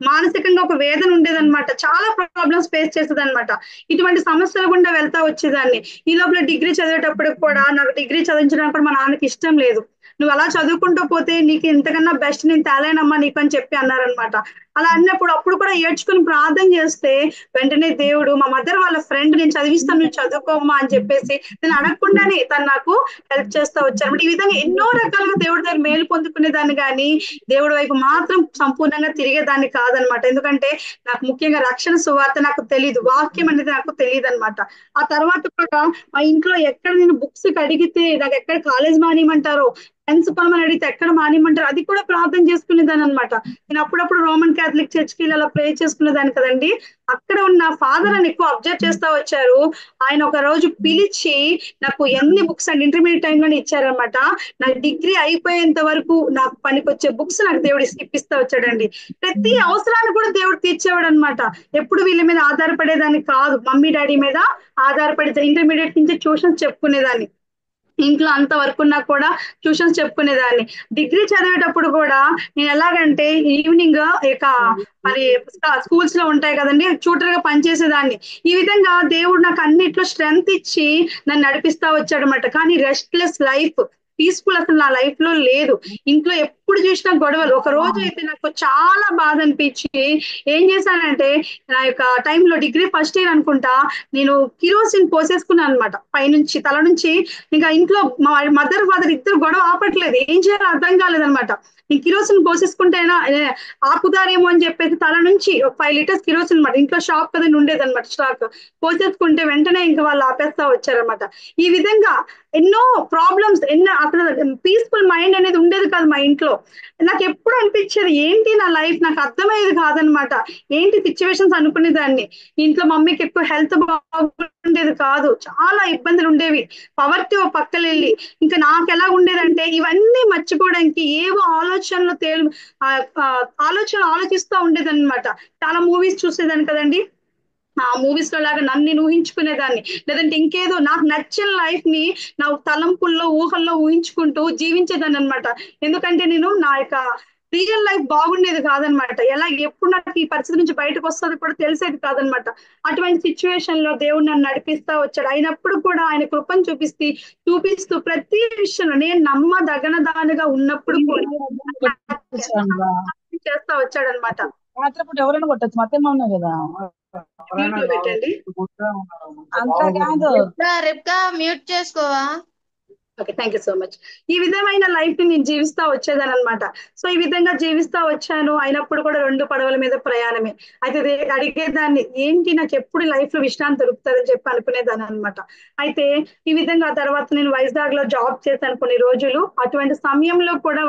మానసికంగా ఒక వేదన ఉండేదన్నమాట, చాలా ప్రాబ్లమ్స్ ఫేస్ చేసేది అనమాట. ఇటువంటి సమస్యల గుండా వెళ్తా వచ్చేదాన్ని. ఈ లోపల డిగ్రీ చదివేటప్పుడు కూడా నాకు డిగ్రీ చదివించడానికి కూడా మా నాన్నకి ఇష్టం లేదు. నువ్వు అలా చదువుకుంటూ పోతే నీకు ఇంతకన్నా బెస్ట్ నేను తేలేనమ్మా నీకు అని చెప్పి అన్నారనమాట. అలా అన్నప్పుడు అప్పుడు కూడా ఏడ్చుకుని ప్రార్థన చేస్తే వెంటనే దేవుడు, మా మదర్ వాళ్ళ ఫ్రెండ్, నేను చదివిస్తాను నువ్వు చదువుకోమ్మా అని చెప్పేసి నేను అడగకుండానే తను నాకు హెల్ప్ చేస్తా వచ్చారు. ఈ విధంగా ఎన్నో రకాలుగా దేవుడి దగ్గర మేలు పొందుకునేదాన్ని, కానీ దేవుడి వైపు మాత్రం సంపూర్ణంగా తిరిగేదాన్ని కాదనమాట. ఎందుకంటే నాకు ముఖ్యంగా రక్షణ సువార్త నాకు తెలియదు, వాక్యం అనేది నాకు తెలియదు అనమాట. ఆ తర్వాత కూడా మా ఇంట్లో ఎక్కడ నేను బుక్స్ అడిగితే నాకు ఎక్కడ కాలేజ్ మానేయమంటారో, ఫ్రెండ్స్ పనమని అడిగితే ఎక్కడ మానేయమంటారు, అది కూడా ప్రార్థన చేసుకునేదాన్ని అనమాట. నేను అప్పుడప్పుడు రోమన్ క్యాథలిక్ చర్చ్ కి అలా ప్రే చేసుకునేదాన్ని కదండి. అక్కడ ఉన్న ఫాదర్ అని ఎక్కువ అబ్జర్వ్ చేస్తా వచ్చారు. ఆయన ఒక రోజు పిలిచి నాకు ఎన్ని బుక్స్ అండి ఇంటర్మీడియట్ టైంలోనే ఇచ్చారనమాట. నా డిగ్రీ అయిపోయేంత వరకు నాకు పనికొచ్చే బుక్స్ నాకు దేవుడు ఇప్పిస్తా వచ్చాడండి. ప్రతి అవసరాన్ని కూడా దేవుడు తీర్చేవాడు అనమాట. ఎప్పుడు వీళ్ళ మీద ఆధారపడేదాన్ని కాదు, మమ్మీ డాడీ మీద ఆధారపడి ఇంటర్మీడియట్ నుంచి ట్యూషన్స్ చెప్పుకునేదాన్ని. ఇంట్లో అంత వర్క్ ఉన్నా కూడా ట్యూషన్స్ చెప్పుకునేదాన్ని. డిగ్రీ చదివేటప్పుడు కూడా నేను ఎలాగంటే ఈవినింగ్ ఇక మరి స్కూల్స్ లో ఉంటాయి కదండి, ట్యూటర్ గా పనిచేసేదాన్ని. ఈ విధంగా దేవుడు నాకు అన్నిట్లో స్ట్రెంగ్త్ ఇచ్చి నన్ను నడిపిస్తా వచ్చాడు అనమాట. కానీ రెస్ట్లెస్ లైఫ్, పీస్ఫుల్ అసలు నా లైఫ్ లో లేదు. ఇంట్లో ఎప్పుడు చూసినా గొడవలు. ఒక రోజు అయితే నాకు చాలా బాధ అనిపించి ఏం చేశానంటే, నా యొక్క టైంలో డిగ్రీ ఫస్ట్ ఇయర్ అనుకుంటా, నేను కిరోసిన్ పోసేసుకున్నాను అనమాట పైనుంచి తల నుంచి. ఇంకా ఇంట్లో మా మదర్ ఫాదర్ ఇద్దరు గొడవ ఆపట్లేదు, ఏం చేయాలో అర్థం కాలేదనమాట. నేను కిరోసిన్ పోసేసుకుంటేనా ఆపుదారేమో అని చెప్పేసి తల నుంచి ఒక 5 లీటర్స్ కిరోసిన్ అనమాట, ఇంట్లో షాప్ కదా ఉండేదన్నమాట స్టాక్, పోసేసుకుంటే వెంటనే ఇంకా వాళ్ళు ఆపేస్తా వచ్చారనమాట. ఈ విధంగా ఎన్నో ప్రాబ్లమ్స్, ఎన్నో అసలు పీస్ఫుల్ మైండ్ అనేది ఉండేది కాదు మా ఇంట్లో. నాకు ఎప్పుడు అనిపించేది ఏంటి నా లైఫ్, నాకు అర్థమయ్యేది కాదనమాట. ఏంటి సిచ్యువేషన్స్ అనుకునేదాన్ని. ఇంట్లో మమ్మీకి ఎక్కువ హెల్త్ బాగుండేది కాదు, చాలా ఇబ్బందులు ఉండేవి. పవర్టీ ఓ పక్కన వెళ్ళి ఇంకా నాకు ఎలా ఉండేదంటే ఇవన్నీ మర్చిపోవడానికి ఏవో ఆలోచనలు ఆలోచిస్తూ ఉండేదన్నమాట. చాలా మూవీస్ చూసేదాన్ని కదండి, ఆ మూవీస్ లో లాగా నన్ను నేను ఊహించుకునేదాన్ని, లేదంటే ఇంకేదో నాకు నచ్చిన లైఫ్ ని నా తలంపుల్లో ఊహల్లో ఊహించుకుంటూ జీవించేదాన్ని అనమాట. ఎందుకంటే నేను నా యొక్క రియల్ లైఫ్ బాగుండేది కాదనమాట. ఎలా ఎప్పుడు నాకు ఈ పరిస్థితి నుంచి బయటకు వస్తుంది కూడా తెలిసేది కాదనమాట. అటువంటి సిచ్యువేషన్ లో దేవుడు నన్ను నడిపిస్తా వచ్చాడు. అయినప్పుడు కూడా ఆయన కృపను చూపిస్తూ ప్రతి విషయంలో నేను నమ్మదగన దానిగా ఉన్నప్పుడు కూడా చేస్తా వచ్చాడు అనమాట. రాత్రిపూట ఎవరైనా కొట్టచ్చు, మత్తమ్మ ఉన్నాయి కదా. పెట్టండి, అంతా కాదు, రేపుగా మ్యూట్ చేసుకోవా. Okay, thank you so much. ఈ విధమైన లైఫ్ ని నేను జీవిస్తా వచ్చేదాని అనమాట. సో ఈ విధంగా జీవిస్తా వచ్చాను. అయినప్పుడు కూడా 2 పడవల మీద ప్రయాణమే. అయితే అడిగేదాన్ని ఏంటి నాకు ఎప్పుడు లైఫ్ లో విశ్రాంతి దొరుకుతుందని చెప్పి అనుకునేదాన్ని అనమాట. అయితే ఈ విధంగా తర్వాత నేను వైజాగ్ లో జాబ్ చేశాను కొన్ని రోజులు. అటువంటి సమయంలో కూడా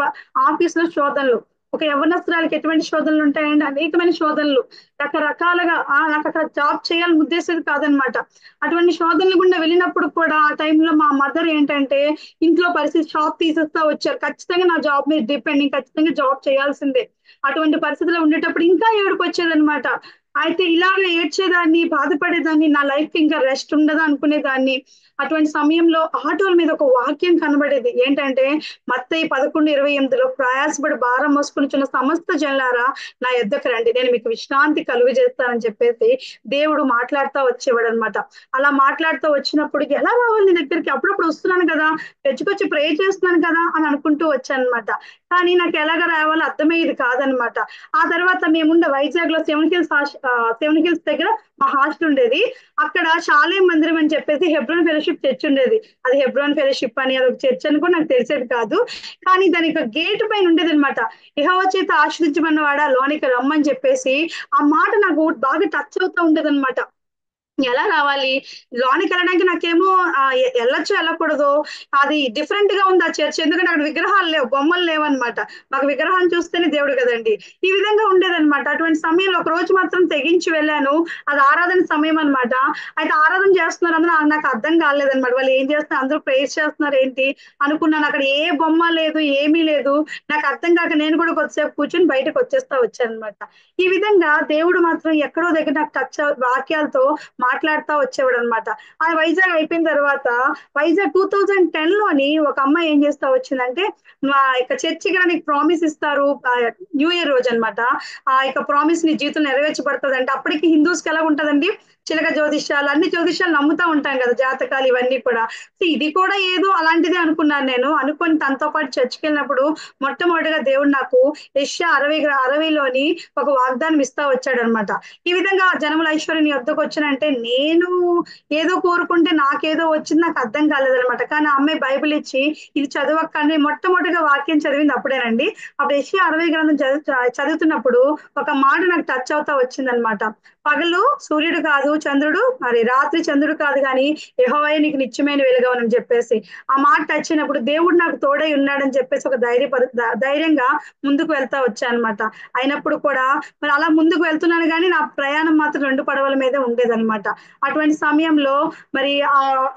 ఆఫీస్ లో శోధనలు, ఒక యవ్వనస్తురాలకి ఎటువంటి శోధనలు ఉంటాయండి, అనేకమైన శోధనలు, రకరకాలుగా నాకు అక్కడ జాబ్ చేయాలని ఉద్దేశం కాదనమాట. అటువంటి శోధనలు గుండా వెళ్ళినప్పుడు కూడా ఆ టైంలో మా మదర్ ఏంటంటే ఇంట్లో పరిస్థితి, షాప్ తీసేస్తా వచ్చారు, ఖచ్చితంగా నా జాబ్ మీద డిపెండ్, ఖచ్చితంగా జాబ్ చేయాల్సిందే. అటువంటి పరిస్థితిలో ఉండేటప్పుడు ఇంకా ఏడుపు వచ్చేదనమాట. అయితే ఇలాగ ఏడ్చేదాన్ని, బాధపడేదాన్ని, నా లైఫ్ ఇంకా రెస్ట్ ఉండదు అనుకునేదాన్ని. అటువంటి సమయంలో ఆటోల మీద ఒక వాక్యం కనబడేది. ఏంటంటే మత్తయి 11:28 ప్రయాసపడి భారం మోసుకొనుచున్న సమస్త జనులారా నా యొద్దకు రండి, నేను మీకు విశ్రాంతి కలుగజేస్తానని చెప్పేసి దేవుడు మాట్లాడుతా వచ్చేవాడనమాట. అలా మాట్లాడుతూ వచ్చినప్పుడు ఎలా రావాలి నీ దగ్గరికి, అప్పుడప్పుడు వస్తున్నాను కదా, తెచ్చుకొచ్చి ప్రే చేస్తున్నాను కదా అని అనుకుంటూ వచ్చానమాట. కానీ నాకు ఎలాగ రావాలో అర్థమయ్యేది కాదనమాట. ఆ తర్వాత మేముండే వైజాగ్ లో సెవెన్ హిల్స్ దగ్గర మా హాస్టల్ ఉండేది. అక్కడ షాలేం మందిరం అని చెప్పేసి హెబ్రోన్ ఫెలోషిప్ చర్చ్ ఉండేది. అది హెబ్రోన్ ఫెలోషిప్ అని అదొక చర్చ్ అని కూడా నాకు తెలిసేది కాదు. కానీ దానికి గేట్ పైన ఉండేది అనమాట, యెహోవా చేత ఆశ్రయించమన్నవాడా లోనికి రమ్మని చెప్పేసి. ఆ మాట నాకు బాగా టచ్ అవుతూ ఉండేది అనమాట. ఎలా రావాలి లోనికి వెళ్ళడానికి నాకేమో వెళ్ళొచ్చు వెళ్ళకూడదు, అది డిఫరెంట్ గా ఉంది ఆ చర్చ్. ఎందుకంటే అక్కడ విగ్రహాలు లేవు, బొమ్మలు లేవన్నమాట. మాకు విగ్రహాన్ని చూస్తేనే దేవుడు కదండి. ఈ విధంగా ఉండేదన్నమాట. అటువంటి సమయంలో ఒక రోజు మాత్రం తెగించి వెళ్ళాను. అది ఆరాధన సమయం అన్నమాట. అయితే ఆరాధన చేస్తున్నారు అందరూ, నాకు అర్థం కాలేదన్నమాట. వాళ్ళు ఏం చేస్తున్నారు, అందరూ ప్రేయర్ చేస్తున్నారు ఏంటి అనుకున్నాను. అక్కడ ఏ బొమ్మ లేదు, ఏమీ లేదు. నాకు అర్థం కాక నేను కూడా కొద్దిసేపు కూర్చొని బయటకు వచ్చాను అనమాట. ఈ విధంగా దేవుడు మాత్రం ఎక్కడో దగ్గర నాకు టచ్ వాక్యాలతో మాట్లాడుతూ వచ్చేవాడు అనమాట. ఆ వైజాగ్ అయిపోయిన తర్వాత వైజాగ్ 2010 లోని ఒక అమ్మాయి ఏం చేస్తా వచ్చిందంటే, మా యొక్క చర్చికి నీకు ప్రామిస్ ఇస్తారు న్యూ ఇయర్ రోజు అనమాట. ఆ యొక్క ప్రామిస్ నీ జీవితం నెరవేర్చబడుతుంది అంటే. అప్పటికి హిందూస్ కి ఎలా ఉంటదండి, చిలక జ్యోతిష్యాలు, అన్ని జ్యోతిష్యాలు నమ్ముతా ఉంటాం కదా, జాతకాలు ఇవన్నీ కూడా. ఇది కూడా ఏదో అలాంటిదే అనుకున్నాను నేను. అనుకొని తనతో పాటు చర్చికి వెళ్ళినప్పుడు మొట్టమొదటిగా దేవుడు నాకు యెషయా 60:60లోని ఒక వాగ్దానం ఇస్తా వచ్చాడు అనమాట. ఈ విధంగా జనముల ఐశ్వర్యం నీ వద్దకు వచ్చినంటే నేను ఏదో కోరుకుంటే నాకేదో వచ్చింది, నాకు అర్థం కాలేదనమాట. కానీ ఆ అమ్మాయి బైబిల్ ఇచ్చి ఇది చదవక్కని మొట్టమొదటిగా వాక్యం చదివింది అప్పుడేనండి. అప్పుడు యెషయా 60 గ్రంథం చదువుతున్నప్పుడు ఒక మాట నాకు టచ్ అవుతా వచ్చిందనమాట. పగలు సూర్యుడు కాదు, చంద్రుడు మరి రాత్రి చంద్రుడు కాదు, కానీ యెహోవాయే నీకు నిత్యమైన వెలుగవని చెప్పేసి ఆ మాట టచ్ అయినప్పుడు దేవుడు నాకు తోడై ఉన్నాడని చెప్పేసి ఒక ధైర్యంగా ముందుకు వెళ్తా వచ్చానమాట. అయినప్పుడు కూడా మరి అలా ముందుకు వెళ్తున్నాను కానీ నా ప్రయాణం మాత్రం 2 పడవల మీదే ఉండేదన్నమాట. అటువంటి సమయంలో మరి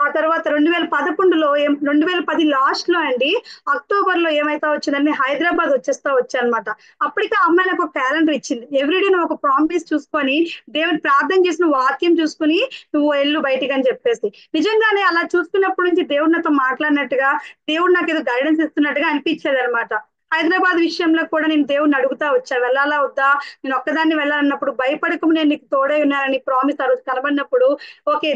ఆ తర్వాత 2011లో 2010 లాస్ట్ లో అండి, అక్టోబర్ లో ఏమైతా వచ్చిందని హైదరాబాద్ వచ్చానమాట. అప్పటికే ఆ అమ్మాయి నాకు ఒక క్యాలెండర్ ఇచ్చింది. ఎవ్రీడే నువ్వు ఒక ప్రామిస్ చూసుకొని దేవుని ప్రార్థన చేసిన వాక్యం చూసుకుని నువ్వు వెళ్ళు బయటికి అని చెప్పేసి. నిజంగానే అలా చూసుకున్నప్పటి నుంచి దేవుడు నాతో మాట్లాడినట్టుగా, దేవుడు నాకు ఏదో గైడెన్స్ ఇస్తున్నట్టుగా అనిపించేది అనమాట. హైదరాబాద్ విషయంలో కూడా నేను దేవుడిని అడుగుతా వచ్చా, వెళ్ళాలా వద్దా, నేను ఒక్కదాన్ని వెళ్ళాలన్నప్పుడు భయపడకు నేను నీకు తోడై ఉన్నానని ప్రామిస్ ఆ రోజు కనబడినప్పుడు ఓకే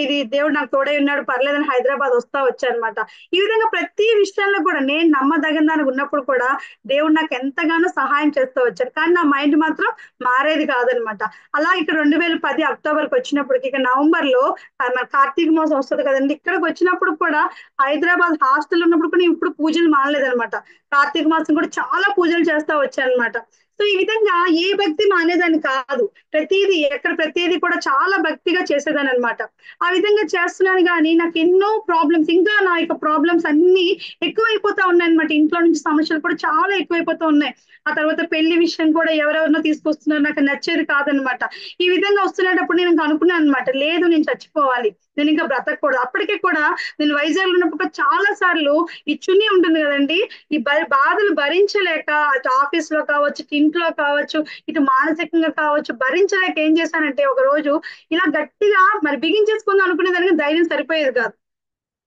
ఇది దేవుడు నాకు తోడై ఉన్నాడు పర్లేదని హైదరాబాద్ వస్తా వచ్చానమాట. ఈ విధంగా ప్రతి విషయంలో కూడా నేను నమ్మదగిన దానికి ఉన్నప్పుడు కూడా దేవుడు నాకు ఎంతగానో సహాయం చేస్తూ వచ్చాడు. కానీ నా మైండ్ మాత్రం మారేది కాదనమాట. అలా ఇక్కడ 2010 అక్టోబర్కి వచ్చినప్పటికి ఇక నవంబర్ లో మన కార్తీక మాసం వస్తుంది కదండి, ఇక్కడికి వచ్చినప్పుడు కూడా హైదరాబాద్ హాస్టల్ ఉన్నప్పుడు కూడా నేను ఇప్పుడు పూజలు మానలేదనమాట. కార్తీక మాసం కూడా చాలా పూజలు చేస్తా వచ్చానమాట. సో ఈ విధంగా ఏ భక్తి మానేదాన్ని కాదు, ప్రతిదీ కూడా చాలా భక్తిగా చేసేదాన్ని అనమాట. ఆ విధంగా చేస్తున్నాను కానీ నాకు ఎన్నో ప్రాబ్లమ్స్, ఇంకా నా యొక్క ప్రాబ్లమ్స్ అన్ని ఎక్కువైపోతా ఉన్నాయి అనమాట. ఇంట్లో నుంచి సమస్యలు కూడా చాలా ఎక్కువైపోతూ ఉన్నాయి. ఆ తర్వాత పెళ్లి విషయం కూడా ఎవరెవరినో తీసుకొస్తున్నారు, నాకు నచ్చేది కాదనమాట. ఈ విధంగా వస్తున్నప్పుడు నేను అనుకున్నాను అనమాట, లేదు నేను చచ్చిపోవాలి, నేను ఇంకా బ్రతకూడదు. అప్పటికే కూడా నేను వైజాగ్ ఉన్నప్పుడు చాలా సార్లు ఈ చున్నీ ఉంటుంది కదండి, ఈ బాధలు భరించలేక అటు ఆఫీస్ లో కావచ్చు, ఇంట్లో కావచ్చు, ఇటు మానసికంగా కావచ్చు, భరించలేక ఏం చేశానంటే ఒక రోజు ఇలా గట్టిగా మరి బిగించేసుకుందాం అనుకునేదానికి ధైర్యం సరిపోయేది కాదు.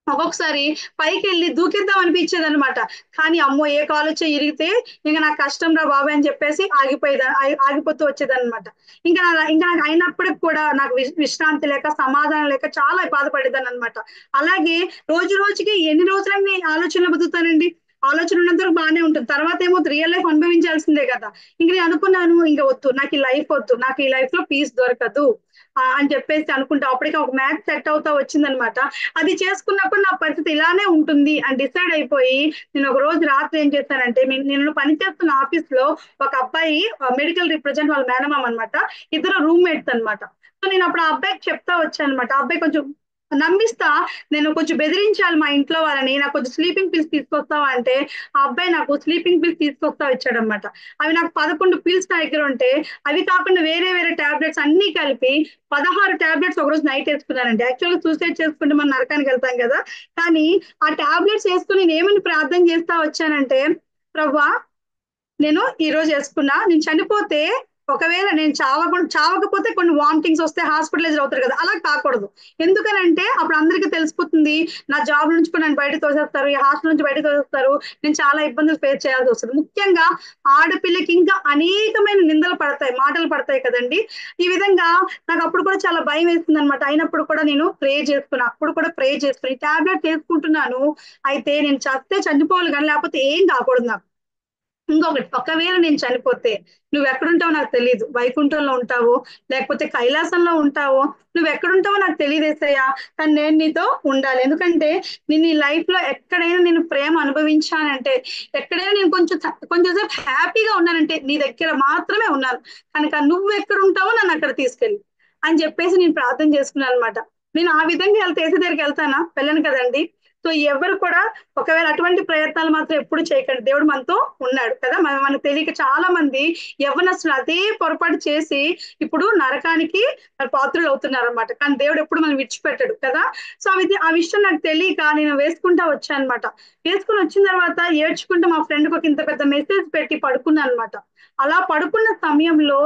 ఒక్కొక్కసారి పైకి వెళ్ళి దూకిద్దాం అనిపించేది అనమాట. కానీ అమ్మో ఏ కాలు ఇరిగితే ఇంకా నాకు కష్టం రా బాబాయ్ అని చెప్పేసి ఆగిపోతూ వచ్చేదన్నమాట. ఇంకా నాకు అయినప్పటికి కూడా నాకు విశ్రాంతి లేక, సమాధానం లేక చాలా బాధపడేదాన్ని అనమాట. అలాగే రోజు రోజుకి ఎన్ని రోజులని ఆలోచనలు బతుకుతానండి, ఆలోచన ఉన్నంత వరకు బాగానే ఉంటుంది, తర్వాత ఏమో రియల్ లైఫ్ అనుభవించాల్సిందే కదా. ఇంక నేను అనుకున్నాను, ఇంక వద్దు నాకు ఈ లైఫ్ వద్దు, నాకు ఈ లైఫ్ లో పీస్ దొరకదు అని చెప్పేసి అనుకుంటా అప్పటికే ఒక మ్యాథ్ సెట్ అవుతా వచ్చిందనమాట. అది చేసుకున్నప్పుడు నా పరిస్థితి ఇలానే ఉంటుంది అని డిసైడ్ అయిపోయి నేను ఒక రోజు రాత్రి ఏం చేశానంటే, నేను పనిచేస్తున్న ఆఫీస్ లో ఒక అబ్బాయి మెడికల్ రిప్రజెంట్ వాళ్ళ మేనమామ అనమాట, ఇద్దరు రూమ్మేట్స్ అనమాట. సో నేను అప్పుడు ఆ అబ్బాయికి చెప్తా వచ్చాను అనమాట. ఆ అబ్బాయి కొంచెం నమ్మిస్తా, నేను కొంచెం బెదిరించాలి మా ఇంట్లో వాళ్ళని, నాకు కొంచెం స్లీపింగ్ పిల్స్ తీసుకొస్తావా అంటే ఆ అబ్బాయి నాకు స్లీపింగ్ పిల్స్ తీసుకొస్తా వచ్చాడనమాట. అవి నాకు 11 పిల్స్ నా దగ్గర ఉంటే అవి కాకుండా వేరే వేరే టాబ్లెట్స్ అన్ని కలిపి 16 టాబ్లెట్స్ ఒకరోజు నైట్ వేసుకున్నానండి. యాక్చువల్గా సూసైడ్ చేసుకుంటే మనం నరకానికి వెళ్తాం కదా, కానీ ఆ టాబ్లెట్స్ వేసుకుని నేను ఏమని ప్రార్థన చేస్తా వచ్చానంటే, ప్రవ్వా నేను ఈ రోజు వేసుకున్నా, నేను చనిపోతే ఒకవేళ నేను చావకపోతే కొన్ని వామిటింగ్స్ వస్తే హాస్పిటలైజ్ అవుతారు కదా, అలా కాకూడదు. ఎందుకనంటే అప్పుడు అందరికీ తెలిసిపోతుంది, నా జాబ్ నుంచి కూడా నన్ను బయటకు తోసేస్తారు, ఈ హాస్టల్ నుంచి బయటకు తోసేస్తారు, నేను చాలా ఇబ్బందులు ఫేస్ చేయాల్సి వస్తుంది. ముఖ్యంగా ఆడపిల్లకి ఇంకా అనేకమైన నిందలు పడతాయి, మాటలు పడతాయి కదండి. ఈ విధంగా నాకు అప్పుడు కూడా చాలా భయం వేస్తుంది అనమాట. అయినప్పుడు కూడా నేను ప్రే చేసుకున్నా, అప్పుడు కూడా ప్రే చేసుకుని టాబ్లెట్ వేసుకుంటున్నాను. అయితే నేను చనిపోవాలి కానీ లేకపోతే ఏం కాకూడదు నాకు. ఇంకొకటి, ఒకవేళ నేను చనిపోతే నువ్వు ఎక్కడుంటావో నాకు తెలియదు, వైకుంఠంలో ఉంటావో లేకపోతే కైలాసంలో ఉంటావో, నువ్వు ఎక్కడుంటావో నాకు తెలియదు యేసయ్యా, కానీ నేను నీతో ఉండాలి. ఎందుకంటే నేను ఈ లైఫ్ లో ఎక్కడైనా నేను ప్రేమ అనుభవించానంటే, ఎక్కడైనా నేను కొంచెం సేపు హ్యాపీగా ఉన్నానంటే నీ దగ్గర మాత్రమే ఉన్నాను, కనుక నువ్వు ఎక్కడ ఉంటావో నన్ను అక్కడ తీసుకెళ్ళి అని చెప్పేసి నేను ప్రార్థన చేసుకున్నాను అనమాట. నేను ఆ విధంగా వెళ్తే ఏసు దగ్గరికి వెళ్తానా? వెళ్ళను కదండి. సో ఎవరు కూడా ఒకవేళ అటువంటి ప్రయత్నాలు మాత్రం ఎప్పుడు చేయకండి, దేవుడు మనతో ఉన్నాడు కదా. మనకు తెలియక చాలా మంది యవ్వనస్తులు అదే పొరపాటు చేసి ఇప్పుడు నరకానికి పాత్రలు అవుతున్నారు అనమాట. కానీ దేవుడు ఎప్పుడు మనం విడిచిపెట్టాడు కదా. సో ఆ విషయం నాకు తెలియక నేను వేసుకుంటా వచ్చాను అనమాట. వేసుకుని వచ్చిన తర్వాత ఏడ్చుకుంటూ మా ఫ్రెండ్కి ఒక ఇంత పెద్ద మెసేజ్ పెట్టి పడుకున్నాను అనమాట. అలా పడుకున్న సమయంలో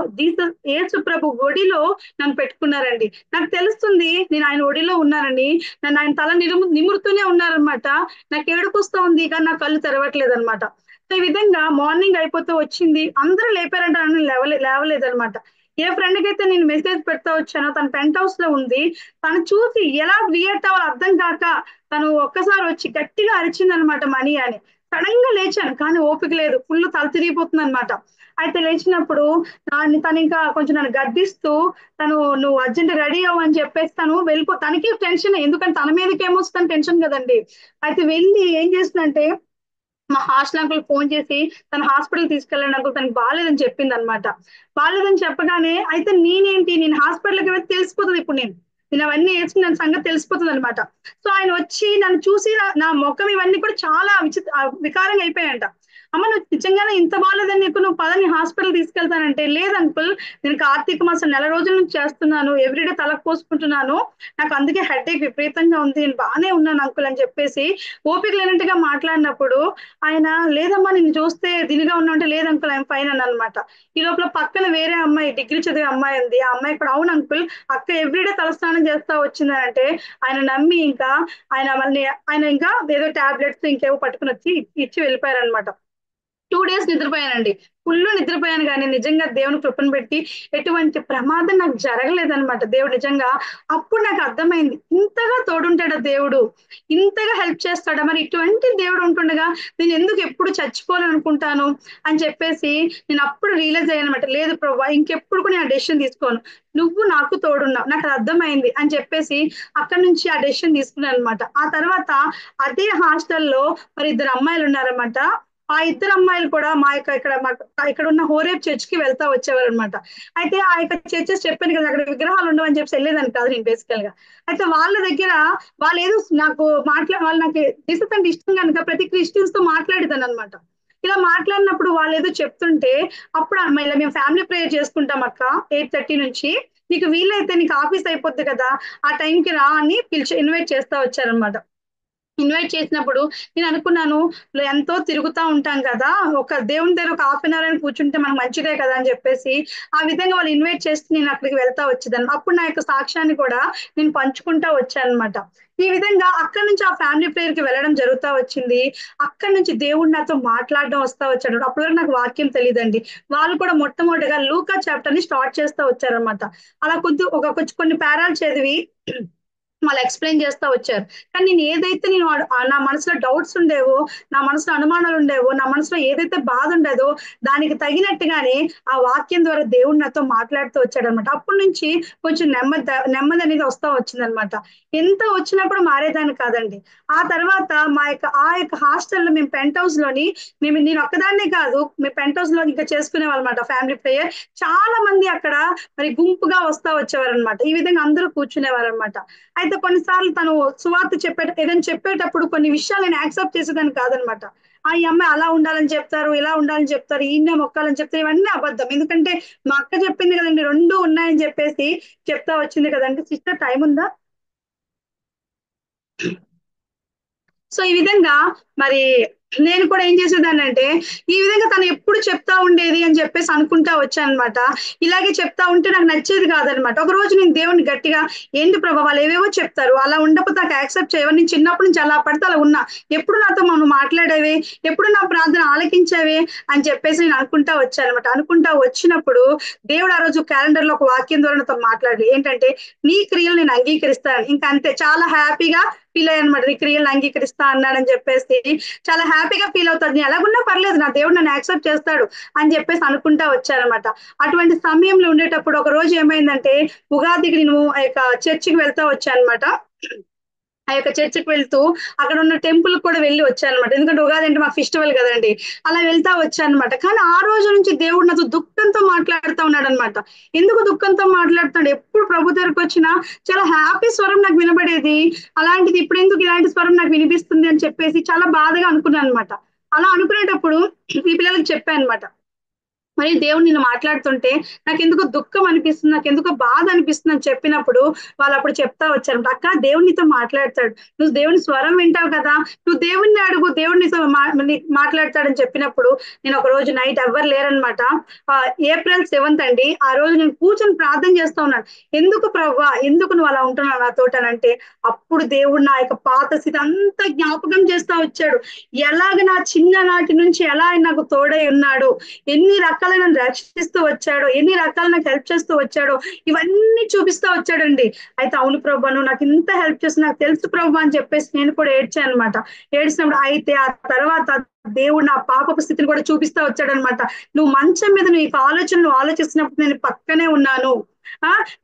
యేసు ప్రభు ఒడిలో నన్ను పెట్టుకున్నారండి. నాకు తెలుస్తుంది నేను ఆయన ఒడిలో ఉన్నానని. నన్ను ఆయన తల నిమురుతూనే ఉన్నారనమాట. నాకు ఏడుపు వస్తూ ఉంది కానీ నా కళ్ళు తెరవట్లేదు అనమాట. సో ఈ విధంగా మార్నింగ్ అయిపోతూ వచ్చింది, అందరూ లేపారంట, నన్ను లేవలేదనమాట. ఏ ఫ్రెండ్ కి అయితే నేను మెసేజ్ పెడతా వచ్చానో తన పెంట్ హౌస్ లో ఉంది, తను చూసి ఎలా రియాక్ట్ అవ్వాలో అర్థం కాక తను ఒక్కసారి వచ్చి గట్టిగా అరిచింది అనమాట, మనీ అని. సడన్ గా లేచాను కానీ ఓపిక లేదు, ఫుల్ తల తిరిగిపోతుంది అనమాట. అయితే లేచినప్పుడు తను ఇంకా కొంచెం నన్ను గద్దిస్తూ, నువ్వు అర్జెంట్ రెడీ అవ్వు అని చెప్పేసి తను తనకి టెన్షన్, ఎందుకంటే తన మీదకి ఏమొస్తుంది టెన్షన్ కదండి. అయితే వెళ్ళి ఏం చేస్తుందంటే మా హాస్టల్ అంకుల్ ఫోన్ చేసి తన హాస్పిటల్ తీసుకెళ్ళండి అంకుల్, తనకి బాగాలేదని చెప్పింది అనమాట. బాగాలేదని చెప్పగానే అయితే నేను హాస్పిటల్కి వెళ్తే తెలిసిపోతుంది, ఇప్పుడు నేను అవన్నీ వేసుకుని దాని సంగతి తెలిసిపోతుంది అనమాట. సో ఆయన వచ్చి నన్ను చూసి నా ముఖం ఇవన్నీ కూడా చాలా వికారంగా అయిపోయాయంట. అమ్మ నువ్వు నిజంగానే ఇంత బాగాలేదని నువ్వు పదని హాస్పిటల్ తీసుకెళ్తానంటే, లేదు అంకుల్ నేను కార్తీక మాసం నెల రోజుల నుంచి చేస్తున్నాను, ఎవ్రీడే తలకు పోసుకుంటున్నాను, నాకు అందుకే హెడేక్ విపరీతంగా ఉంది, నేను బాగానే ఉన్నాను అంకుల్ అని చెప్పేసి ఓపిక లేనట్టుగా మాట్లాడినప్పుడు ఆయన, లేదమ్మా నిన్ను చూస్తే దినిగా ఉన్నా అంటే, లేదు అంకుల్ ఆయన ఫైన్ అని అనమాట. ఈ లోపల పక్కన వేరే అమ్మాయి, డిగ్రీ చదివే అమ్మాయి ఉంది. ఆ అమ్మాయి కూడా అవును అంకుల్ అక్క ఎవ్రీడే తలస్నానం చేస్తా వచ్చిందంటే ఆయన నమ్మి ఇంకా ఆయన ఇంకా ఏదో టాబ్లెట్స్ ఇంకేవో పట్టుకుని వచ్చి ఇచ్చి వెళ్ళిపోయారనమాట. 2 days నిద్రపోయానండి, ఫుల్ నిద్రపోయాను. కానీ నిజంగా దేవుని కృపను పెట్టి ఎటువంటి ప్రమాదం నాకు జరగలేదనమాట. దేవుడు నిజంగా అప్పుడు నాకు అర్థమైంది, ఇంతగా తోడుంటాడా దేవుడు, ఇంతగా హెల్ప్ చేస్తాడా, మరి ఇటువంటి దేవుడు ఉంటుండగా నేను ఎందుకు ఎప్పుడు చచ్చిపోవాలనుకుంటాను అని చెప్పేసి నేను అప్పుడు రియలైజ్ అయ్యాను అనమాట. లేదు ప్రభా, ఇంకెప్పుడు కూడా నేను ఆ డెసిషన్ తీసుకోను, నువ్వు నాకు తోడున్నావు, నాకు అది అర్థమైంది అని చెప్పేసి అక్కడి నుంచి ఆ డెసిషన్ తీసుకున్నాను అనమాట. ఆ తర్వాత అదే హాస్టల్లో మరి 2 అమ్మాయిలు ఉన్నారన్నమాట. ఆ 2 అమ్మాయిలు కూడా ఇక్కడ ఉన్న హోరేబ్ చర్చ్ కి వెళ్తా వచ్చేవారు అనమాట. అయితే ఆ యొక్క చర్చెస్ చెప్పాను కదా, అక్కడ విగ్రహాలు ఉండవని చెప్పి వెళ్ళేదాన్ని కాదు నేను బేసికల్ గా. అయితే వాళ్ళ దగ్గర వాళ్ళు ఏదో వాళ్ళు నాకు జీసస్ అంటే ఇష్టం కనుక ప్రతి క్రిస్టియన్స్ తో మాట్లాడేదాన్ని అనమాట. ఇలా మాట్లాడినప్పుడు వాళ్ళు ఏదో చెప్తుంటే, అప్పుడు ఇలా మేము ఫ్యామిలీ ప్రేయర్ చేసుకుంటాం అక్క 8:30 నుంచి, నీకు వీలైతే నీకు ఆఫీస్ అయిపోద్ది కదా ఆ టైంకి రా అని ఇన్వైట్ చేస్తా వచ్చారనమాట. ఇన్వైట్ చేసినప్పుడు నేను అనుకున్నాను, ఎంతో తిరుగుతా ఉంటాం కదా, ఒక దేవుని దగ్గర ఒక ½ అని కూర్చుంటే మనకు మంచిదే కదా అని చెప్పేసి ఆ విధంగా వాళ్ళు ఇన్వైట్ చేస్తే నేను అక్కడికి వెళ్తా వచ్చేదాన్ని. అప్పుడు నా యొక్క సాక్ష్యాన్ని కూడా నేను పంచుకుంటా వచ్చానమాట. ఈ విధంగా అక్కడి నుంచి ఆ ఫ్యామిలీ ప్రేయర్ కి వెళ్ళడం జరుగుతా వచ్చింది. అక్కడి నుంచి దేవుడు నాతో మాట్లాడడం వస్తా వచ్చాడు. అప్పటి వరకు నాకు వాక్యం తెలియదండి. వాళ్ళు కూడా మొట్టమొదటిగా లూకా చాప్టర్ ని స్టార్ట్ చేస్తా వచ్చారనమాట. అలా కొన్ని పేరాలు చదివి వాళ్ళు ఎక్స్ప్లెయిన్ చేస్తా వచ్చారు. కానీ నేను ఏదైతే నా మనసులో డౌట్స్ ఉండేవో, నా మనసులో అనుమానాలు ఉండేవో, నా మనసులో ఏదైతే బాధ ఉండేదో దానికి తగినట్టుగానే ఆ వాక్యం ద్వారా దేవుడు నాతో మాట్లాడుతూ వచ్చాడు అనమాట. అప్పటి నుంచి కొంచెం నెమ్మది అనేది వస్తా వచ్చిందనమాట. ఎంత వచ్చినప్పుడు మారేదాన్ని కాదండి. ఆ తర్వాత ఆ యొక్క హాస్టల్లో మేము పెంట్ హౌస్ లోని నేను ఒక్కదాన్నే కాదు, మేము పెంట్ హౌస్ లో ఇంకా చేసుకునే వాళ్ళమాట ఫ్యామిలీ ప్రేయర్. చాలా మంది అక్కడ మరి గుంపుగా వస్తా వచ్చేవారు అనమాట. ఈ విధంగా అందరూ కూర్చునేవారు అనమాట. అయితే కొన్నిసార్లు తను సువార్త ఏదైనా చెప్పేటప్పుడు కొన్ని విషయాలు నేను యాక్సెప్ట్ చేసేదాన్ని కాదనమాట. ఈ అమ్మాయి అలా ఉండాలని చెప్తారు, ఇలా ఉండాలని చెప్తారు, ఈయన మొక్కాలని చెప్తారు, ఇవన్నీ అబద్ధం. ఎందుకంటే మా అక్క చెప్పింది కదండి, 2 ఉన్నాయని చెప్పేసి చెప్తా వచ్చింది కదండి. సిస్టర్ టైం ఉందా? సో ఈ విధంగా మరి నేను కూడా ఏం చేసేదాన్ని అంటే ఈ విధంగా తను ఎప్పుడు చెప్తా ఉండేది అని చెప్పేసి అనుకుంటా వచ్చానమాట. ఇలాగే చెప్తా ఉంటే నాకు నచ్చేది కాదనమాట. ఒక రోజు నేను దేవుడిని గట్టిగా, ఏంటి ప్రభా వాళ్ళు ఏవేవో చెప్తారు, అలా ఉండకపోతే నాకు యాక్సెప్ట్ చేయవా, నేను చిన్నప్పటి నుంచి అలా పడితే అలా ఉన్నా, ఎప్పుడు నాతో మనం మాట్లాడేవి, ఎప్పుడు నా ప్రార్థన ఆలకించేవి అని చెప్పేసి నేను అనుకుంటా వచ్చానమాట. అనుకుంటా వచ్చినప్పుడు దేవుడు ఆ రోజు క్యాలెండర్ లో ఒక వాక్యం ద్వారా నాతో మాట్లాడి ఏంటంటే, నీ క్రియలు నేను అంగీకరిస్తాను. ఇంకా అంతే, చాలా హ్యాపీగా ఫీల్ అయ్యాను అనమాట. నీ క్రియలను అంగీకరిస్తా అన్నాడని చెప్పేసి చాలా హ్యాపీగా ఫీల్ అవుతాడు. నేను ఎలాగున్నా పర్లేదు, నా దేవుడు నన్ను యాక్సెప్ట్ చేస్తాడు అని చెప్పేసి అనుకుంటా వచ్చానమాట. అటువంటి సమయంలో ఉండేటప్పుడు ఒక రోజు ఏమైందంటే, ఉగాదికి నేను ఆ యొక్క చర్చికి వెళ్తా వచ్చానమాట. ఆ యొక్క చర్చికి వెళ్తూ అక్కడ ఉన్న టెంపుల్ కూడా వెళ్ళి వచ్చానమాట. ఎందుకంటే ఉగాది అంటే మాకు ఫెస్టివల్ కదండి. అలా వెళ్తా వచ్చానమాట. కానీ ఆ రోజు నుంచి దేవుడు నాతో దుఃఖంతో మాట్లాడుతూ ఉన్నాడు అనమాట. ఎందుకు దుఃఖంతో మాట్లాడుతున్నాడు, ఎప్పుడు ప్రభు దగ్గరకు వచ్చినా చాలా హ్యాపీ స్వరం నాకు వినబడేది, అలాంటిది ఇప్పుడు ఎందుకు ఇలాంటి స్వరం నాకు వినిపిస్తుంది అని చెప్పేసి చాలా బాధగా అనుకున్నాను అనమాట. అలా అనుకునేటప్పుడు ఈ పిల్లలకి చెప్పాను అనమాట. మరి దేవుడు నిన్ను మాట్లాడుతుంటే నాకెందుకో దుఃఖం అనిపిస్తుంది, నాకెందుకో బాధ అనిపిస్తుంది అని చెప్పినప్పుడు వాళ్ళు అప్పుడు చెప్తా వచ్చారు, అక్క దేవుడు నీతో మాట్లాడతాడు, నువ్వు దేవుని స్వరం వింటావు కదా, నువ్వు దేవుణ్ణి అడుగు, దేవుడు నీతో మాట్లాడతాడని చెప్పినప్పుడు నేను ఒక రోజు నైట్ ఎవ్వరు లేరనమాట. ఏప్రిల్ 7th అండి. ఆ రోజు నేను కూర్చొని ప్రార్థన చేస్తా ఉన్నాను. ఎందుకు ప్రవ్వా, ఎందుకు నువ్వు అలా ఉంటున్నావు నాతోటి అని అంటే, అప్పుడు దేవుడు నా యొక్క పాత స్థితి అంతా జ్ఞాపకం చేస్తా వచ్చాడు. ఎలాగ నా చిన్ననాటి నుంచి ఎలా ఆయన నాకు తోడై ఉన్నాడు, ఎన్ని రకాల నన్ను రక్షిస్తూ వచ్చాడో, ఎన్ని రకాల నాకు హెల్ప్ చేస్తూ వచ్చాడో, ఇవన్నీ చూపిస్తా వచ్చాడండి. అయితే అవును ప్రభు, నువ్వు నాకు ఇంత హెల్ప్ చేసి నాకు తెలుసు ప్రభు అని చెప్పేసి నేను కూడా ఏడ్చాను అనమాట. ఏడ్చినప్పుడు అయితే ఆ తర్వాత దేవుడు నా పాపపు స్థితిని కూడా చూపిస్తా వచ్చాడనమాట. నువ్వు మంచం మీద నువ్వు ఆలోచనలు ఆలోచిస్తున్నప్పుడు నేను పక్కనే ఉన్నాను.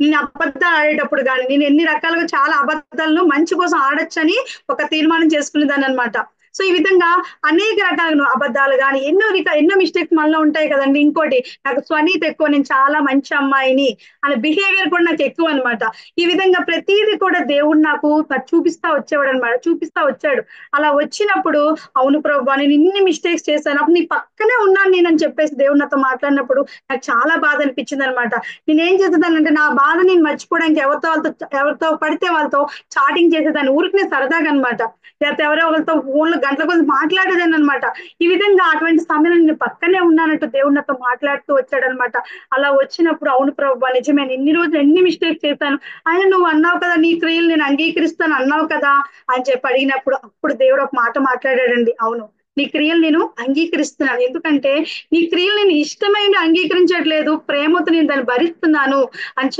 నేను అబద్ధాలు ఆడేటప్పుడు కానీ నేను ఎన్ని రకాలుగా చాలా అబద్ధాలను మంచి కోసం ఆడొచ్చని ఒక తీర్మానం చేసుకునేదాన్ని అనమాట. సో ఈ విధంగా అనేక రకాల అబద్ధాలు కానీ ఎన్నో మిస్టేక్స్ మనలో ఉంటాయి కదండి. ఇంకోటి, నాకు స్వనీతి ఎక్కువ, నేను చాలా మంచి అమ్మాయిని అనే బిహేవియర్ కూడా నాకు ఎక్కువ అనమాట. ఈ విధంగా ప్రతిదీ కూడా దేవుడు నాకు చూపిస్తా వచ్చేవాడు అనమాట, చూపిస్తా వచ్చాడు. అలా వచ్చినప్పుడు అవును ప్రభు, నేను ఇన్ని మిస్టేక్స్ చేశాను, అప్పుడు నీ పక్కనే ఉన్నాను నేనని చెప్పేసి దేవుడు నాతో మాట్లాడినప్పుడు నాకు చాలా బాధ అనిపించింది అనమాట. నేనేం చేసేదానంటే నా బాధ నేను మర్చిపోవడానికి ఎవరితో పడితే వాళ్ళతో చాటింగ్ చేసేదాన్ని, ఊరికి సరదాగా అనమాట. లేకపోతే ఎవరో ఒకరితో ఫోన్లు గంటల కొద్ది మాట్లాడేదాన్ని అనమాట. ఈ విధంగా అటువంటి సమయంలో నేను పక్కనే ఉన్నానంటూ దేవుడు నాతో మాట్లాడుతూ వచ్చాడనమాట. అలా వచ్చినప్పుడు అవును ప్రభు నిజమే, ఇన్ని రోజులు ఎన్ని మిస్టేక్స్ చేశాను, ఆయన నువ్వు అన్నావు కదా నీ క్రియలు నేను అంగీకరిస్తాను అన్నావు కదా అని చెప్పి అడిగినప్పుడు అప్పుడు దేవుడు ఒక మాట మాట్లాడాడండి. అవును, నీ క్రియలు నేను అంగీకరిస్తున్నాను, ఎందుకంటే నీ క్రియలు నేను ఇష్టమైన అంగీకరించట్లేదు, ప్రేమతో నేను దాన్ని భరిస్తున్నాను అని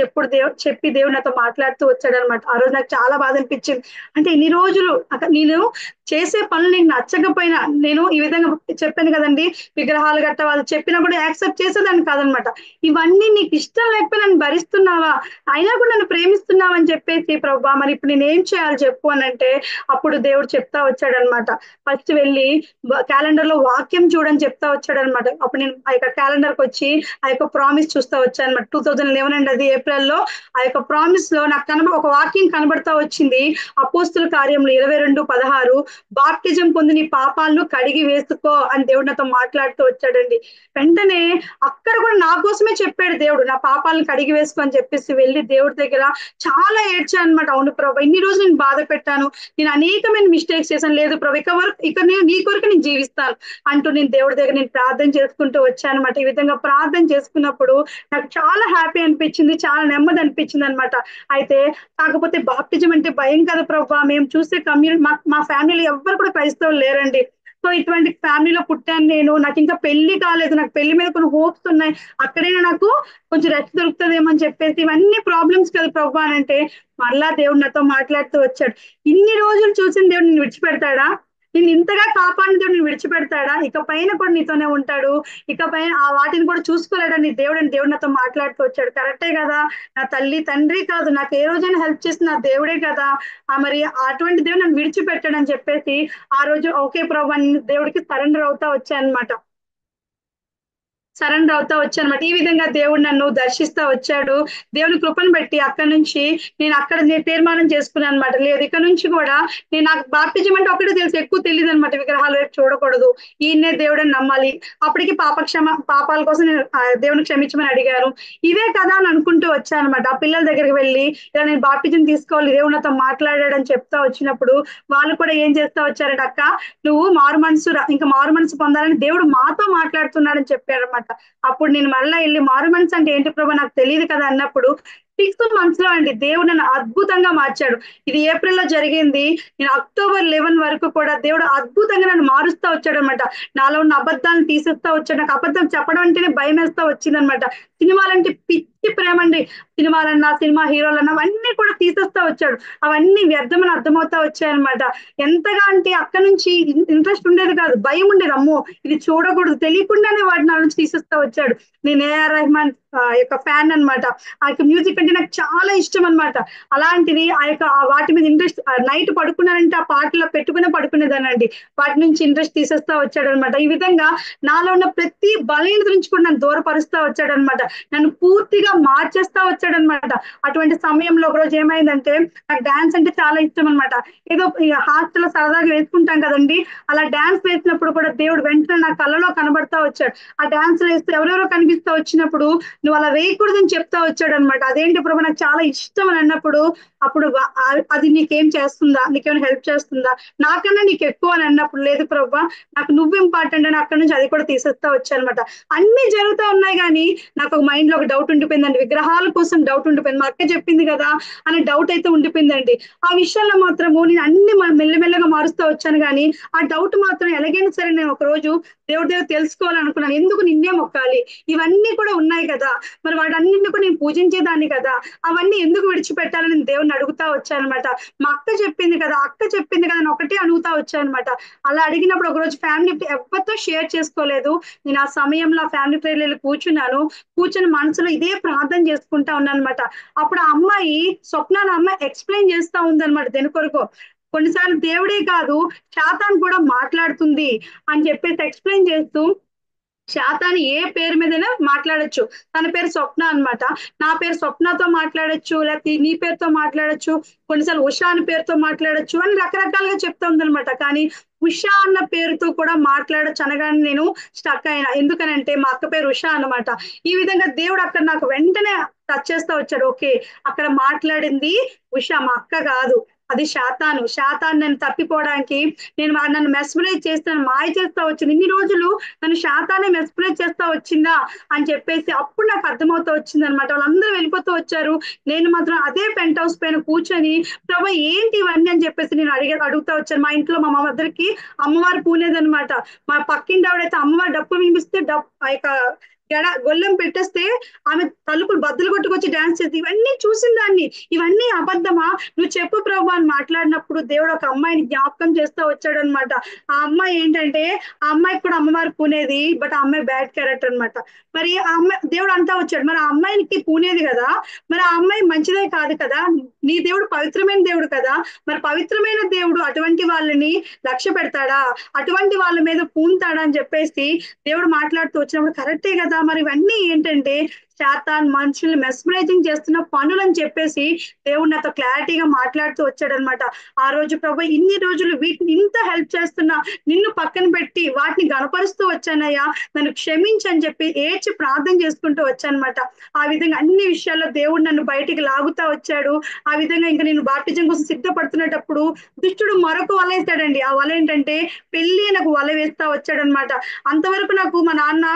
చెప్పి దేవుడు నాతో మాట్లాడుతూ వచ్చాడనమాట. ఆ రోజు నాకు చాలా బాధ అనిపించింది. అంటే ఇన్ని రోజులు నేను చేసే పనులు నీకు నచ్చకపోయినా, నేను ఈ విధంగా చెప్పాను కదండి, విగ్రహాలు గట్ట వాళ్ళు చెప్పినా కూడా యాక్సెప్ట్ చేసేదాన్ని కాదనమాట. ఇవన్నీ నీకు ఇష్టం లేకపోయినా నన్ను భరిస్తున్నావా, అయినా కూడా నన్ను ప్రేమిస్తున్నావా అని చెప్పేసి ప్రభా మరి ఇప్పుడు నేను ఏం చేయాలి చెప్పు అని అంటే, అప్పుడు దేవుడు చెప్తా వచ్చాడనమాట. ఫస్ట్ వెళ్ళి క్యాలెండర్ లో వాక్యం చూడని చెప్తా వచ్చాడనమాట. అప్పుడు నేను ఆ యొక్క క్యాలెండర్ కి వచ్చి ఆ యొక్క ప్రామిస్ చూస్తా వచ్చాను అనమాట. 2011 అండి అది, ఏప్రిల్లో. ఆ యొక్క ప్రామిస్ లో నాకు ఒక వాక్యం కనబడతా వచ్చింది. అపోస్తుల కార్యములు 22:16, బాప్టిజం పొంది నీ పాపాలను కడిగి వేసుకో అని దేవుడు నాతో మాట్లాడుతూ వచ్చాడండి. వెంటనే అక్కడ కూడా నా కోసమే చెప్పాడు దేవుడు, నా పాపాలను కడిగి వేసుకో అని చెప్పేసి వెళ్ళి దేవుడి దగ్గర చాలా ఏడ్చాను అనమాట. అవును ప్రభు, ఇన్ని రోజులు నేను బాధ పెట్టాను, నేను అనేకమైన మిస్టేక్స్ చేశాను, లేదు ప్రభు ఇక నేను నీ కొరకు నేను జీవిస్తాను అంటూ నేను దేవుడి దగ్గర నేను ప్రార్థన చేసుకుంటూ వచ్చాను అనమాట. ఈ విధంగా ప్రార్థన చేసుకున్నప్పుడు నాకు చాలా హ్యాపీ అనిపించింది, చాలా నెమ్మది అనిపించింది అనమాట. అయితే కాకపోతే బాప్టిజం అంటే భయం కదా ప్రభు, మేము చూసే కమ్యూనిటీ మా ఫ్యామిలీలో ఎవ్వరు కూడా క్రైస్తవులు లేరండి. సో ఇటువంటి ఫ్యామిలీలో పుట్టాను నేను, నాకు ఇంకా పెళ్లి కాలేదు, నాకు పెళ్లి మీద కొన్ని హోప్స్ ఉన్నాయి, అక్కడైనా నాకు కొంచెం రెస్ట్ దొరుకుతుందేమో అని చెప్పేసి ఇవన్నీ ప్రాబ్లమ్స్ కదా ప్రభు అని అంటే, మరలా దేవుడు నాతో మాట్లాడుతూ వచ్చాడు. ఇన్ని రోజులు చూసిన దేవుడు నేను విడిచిపెడతాడా, నేను ఇంతగా కాపాడిన దేవుడు నేను విడిచిపెడతాడా, ఇక పైన కూడా నీతోనే ఉంటాడు, ఇక పైన ఆ వాటిని కూడా చూసుకోలేడని దేవుడు నాతో మాట్లాడుతూ వచ్చాడు. కరెక్టే కదా, నా తల్లి తండ్రి కాదు, నాకు ఏ రోజైనా హెల్ప్ చేసిన నా దేవుడే కదా, మరి అటువంటి దేవుడు నన్ను విడిచిపెట్టాడని చెప్పేసి ఆ రోజు ఓకే ప్రభు అని దేవుడికి సరెండర్ అవుతా వచ్చాను అనమాట. సరెండర్ అవుతా వచ్చానమాట. ఈ విధంగా దేవుడు నన్ను దర్శిస్తా వచ్చాడు. దేవుని కృపను బట్టి అక్కడి నుంచి నేను తీర్మానం చేసుకున్నాను అనమాట. లేదు ఇక నుంచి కూడా నాకు బాప్టిజం అంటే ఒకటే తెలుసు, ఎక్కువ తెలియదు అనమాట. విగ్రహాల వైపు చూడకూడదు, ఈయన్నే దేవుడని నమ్మాలి. అప్పటికి పాపాల కోసం నేను దేవుని క్షమించమని అడిగాను. ఇవే కదా అని అనుకుంటూ వచ్చాను అనమాట. ఆ పిల్లల దగ్గరికి వెళ్ళి ఇలా నేను బాప్టిజం తీసుకోవాలి, దేవుడు నాతో మాట్లాడాడని చెప్తా వచ్చినప్పుడు వాళ్ళు కూడా ఏం చేస్తా వచ్చారంటే, అక్క నువ్వు ఇంకా మారు మనసు పొందాలని దేవుడు మాతో మాట్లాడుతున్నాడని చెప్పారనమాట. అప్పుడు నేను మళ్ళా వెళ్ళి మారు మనసు అంటే ఏంటి ప్రభు నాకు తెలియదు కదా అన్నప్పుడు 6 months లో అండి దేవుడు నన్ను అద్భుతంగా మార్చాడు. ఇది ఏప్రిల్లో జరిగింది. నేను అక్టోబర్ 11 వరకు కూడా దేవుడు అద్భుతంగా నన్ను మారుస్తా వచ్చాడు అనమాట. నాలో ఉన్న అబద్ధాలను తీసేస్తా వచ్చాడు. నాకు అబద్ధం చెప్పడం అంటేనే భయం వేస్తా వచ్చిందనమాట. సినిమాలంటే పిచ్చి ప్రేమ అండి. సినిమాలన్నా సినిమా హీరోలన్నా అవన్నీ కూడా తీసేస్తా వచ్చాడు. అవన్నీ వ్యర్థమని అర్థమవుతా వచ్చాయన్నమాట. ఎంతగా అంటే అక్కడ నుంచి ఇంట్రెస్ట్ ఉండేది కాదు, భయం ఉండేది. అమ్మో ఇది చూడకూడదు, తెలియకుండానే వాటిని నా నుంచి తీసేస్తా వచ్చాడు. నేను ఏఆర్ రెహమాన్ యొక్క ఫ్యాన్ అన్నమాట. ఆ యొక్క మ్యూజిక్ అంటే నాకు చాలా ఇష్టం అన్నమాట. అలాంటిది వాటి మీద ఇంట్రెస్ట్, నైట్ పడుకున్నానంటే ఆ పాటలో పెట్టుకునే పడుకునేదానండి. వాటి నుంచి ఇంట్రెస్ట్ తీసేస్తా వచ్చాడు అనమాట. ఈ విధంగా నాలో ఉన్న ప్రతి బలహీనత నుంచి కూడా నన్ను దూరపరుస్తా వచ్చాడు అనమాట. నన్ను పూర్తిగా మార్చేస్తా వచ్చాడనమాట. అటువంటి సమయంలో ఒకరోజు ఏమైందంటే, నాకు డాన్స్ అంటే చాలా ఇష్టం అనమాట. ఏదో హాస్టల్లో సరదాగా వేసుకుంటాం కదండి, అలా డాన్స్ వేసినప్పుడు కూడా దేవుడు వెంటనే నా కళ్ళలో కనబడతా వచ్చాడు. ఆ డాన్స్ వేస్తూ ఎవరెవరో కనిపిస్తా వచ్చినప్పుడు నువ్వు అలా వేయకూడదని చెప్తా వచ్చాడు అనమాట. అదేంటి ప్రభు నాకు చాలా ఇష్టం అని అన్నప్పుడు, అప్పుడు అది నీకేం చేస్తుందా, నీకేమైనా హెల్ప్ చేస్తుందా, నాకన్నా నీకు ఎక్కువ అని అన్నప్పుడు, లేదు ప్రభు నాకు నువ్వు ఇంపార్టెంట్ అని అక్కడి నుంచి అది కూడా తీసేస్తా వచ్చానమాట. అన్ని జరుగుతూ ఉన్నాయి కానీ నాకు ఒక మైండ్ లో ఒక డౌట్ ఉండిపోయిందండి. విగ్రహాల కోసం డౌట్ ఉండిపోయింది. మా అక్క చెప్పింది కదా అనే డౌట్ అయితే ఉండిపోయిందండి. ఆ విషయంలో మాత్రము నేను అన్ని మెల్లమెల్లగా మారుస్తూ వచ్చాను కానీ ఆ డౌట్ మాత్రం ఎలాగైనా సరే నేను ఒక రోజు దేవుడి దగ్గర తెలుసుకోవాలనుకున్నాను. ఎందుకు నిన్నే మొక్కాలి, ఇవన్నీ కూడా ఉన్నాయి కదా, మరి వాటన్నింటిని కూడా నేను పూజించేదాన్ని కదా, అవన్నీ ఎందుకు విడిచిపెట్టాలని నేను దేవుడిని అడుగుతా వచ్చానమాట. మా అక్క చెప్పింది కదా అని ఒకటే అడుగుతా వచ్చానమాట. అలా అడిగినప్పుడు ఒకరోజు ఫ్యామిలీ ఎవరితో షేర్ చేసుకోలేదు. నేను ఆ సమయంలో ఆ ఫ్యామిలీ ప్రేయర్లో కూర్చొని మనసులో ఇదే ప్రార్థన చేసుకుంటా ఉన్నాను అనమాట. అప్పుడు ఆ అమ్మాయి అమ్మాయి ఎక్స్ప్లెయిన్ చేస్తా ఉందన్నమాట దేని కొరకు. కొన్నిసార్లు దేవుడే కాదు శాతాన్ కూడా మాట్లాడుతుంది అని చెప్పేసి ఎక్స్ప్లెయిన్ చేస్తూ, శాతాన్ని ఏ పేరు మీదైనా మాట్లాడొచ్చు. తన పేరు స్వప్న అన్నమాట. నా పేరు స్వప్నతో మాట్లాడొచ్చు, లేకపోతే నీ పేరుతో మాట్లాడొచ్చు, కొన్నిసార్లు ఉషా అని పేరుతో మాట్లాడొచ్చు అని రకరకాలుగా చెప్తా ఉందన్నమాట. కానీ ఉషా అన్న పేరుతో కూడా మాట్లాడొచ్చు అనగానే నేను స్టక్ అయినా. ఎందుకనంటే మా అక్క పేరు ఉషా అన్నమాట. ఈ విధంగా దేవుడు అక్కడ నాకు వెంటనే టచ్ చేస్తా వచ్చాడు. ఓకే అక్కడ మాట్లాడింది ఉషా, మా అక్క కాదు, అది శాతాను నన్ను తప్పిపోవడానికి నన్ను మెస్మరైజ్ చేస్తాను, మాయ చేస్తా వచ్చింది. ఇన్ని రోజులు నన్ను శాతానే మెస్మరైజ్ చేస్తా వచ్చిందా అని చెప్పేసి అప్పుడు నాకు అర్థమవుతూ వచ్చింది అనమాట. వాళ్ళందరూ వెళ్ళిపోతూ వచ్చారు, నేను మాత్రం అదే పెంట్ హౌస్ పైన కూర్చొని ప్రభా ఏంటి ఇవన్నీ అని చెప్పేసి నేను అడుగుతా వచ్చాను. మా ఇంట్లో మా మదర్కి అమ్మవారు పూనేదనమాట. మా పక్కింటి ఆవిడైతే అమ్మవారు డప్పు వినిపిస్తే ఆ యొక్క గొల్లెం పెట్టేస్తే ఆమె తలుపులు బద్దలు కొట్టుకొచ్చి డాన్స్ చేసి ఇవన్నీ చూసిన దాన్ని. ఇవన్నీ అబద్ధమా, నువ్వు చెప్పు ప్రభు అని మాట్లాడినప్పుడు దేవుడు ఒక అమ్మాయిని జ్ఞాపకం చేస్తా వచ్చాడు అనమాట. ఆ అమ్మాయి ఏంటంటే, ఆ అమ్మాయికి కూడా అమ్మవారు పూనేది, బట్ ఆ అమ్మాయి బ్యాడ్ క్యారెక్టర్ అనమాట. మరి ఆ అమ్మాయి దేవుడు అంటా వచ్చాడు, మరి ఆ అమ్మాయికి పూనేది కదా, మరి ఆ అమ్మాయి మంచిదే కాదు కదా, నీ దేవుడు పవిత్రమైన దేవుడు కదా, మరి పవిత్రమైన దేవుడు అటువంటి వాళ్ళని లక్ష్య పెడతాడా, అటువంటి వాళ్ళ మీద పూనుతాడా అని చెప్పేసి దేవుడు మాట్లాడుతూ వచ్చినప్పుడు కరెక్టే కదా. మరి ఇవన్నీ ఏంటంటే శాతాన్ మనుషుల్ని మెస్మరైజింగ్ చేస్తున్న పనులు అని చెప్పేసి దేవుడు నాతో క్లారిటీగా మాట్లాడుతూ వచ్చాడనమాట. ఆ రోజు ప్రభు ఇన్ని రోజులు వీటిని ఇంత హెల్ప్ చేస్తున్నా నిన్ను పక్కన పెట్టి వాటిని గణపరుస్తూ వచ్చానయ్యా, నన్ను క్షమించని చెప్పి ఏడ్చి ప్రార్థన చేసుకుంటూ వచ్చానమాట. ఆ విధంగా అన్ని విషయాల్లో దేవుడు నన్ను బయటికి లాగుతా వచ్చాడు. ఆ విధంగా ఇంకా నేను బాప్టిజం కోసం సిద్ధపడుతున్నప్పుడు దుష్టుడు మరొక వల వేస్తాడండి. ఆ వల ఏంటంటే పెళ్లి నాకు వల వేస్తా వచ్చాడనమాట. అంతవరకు నాకు మా నాన్న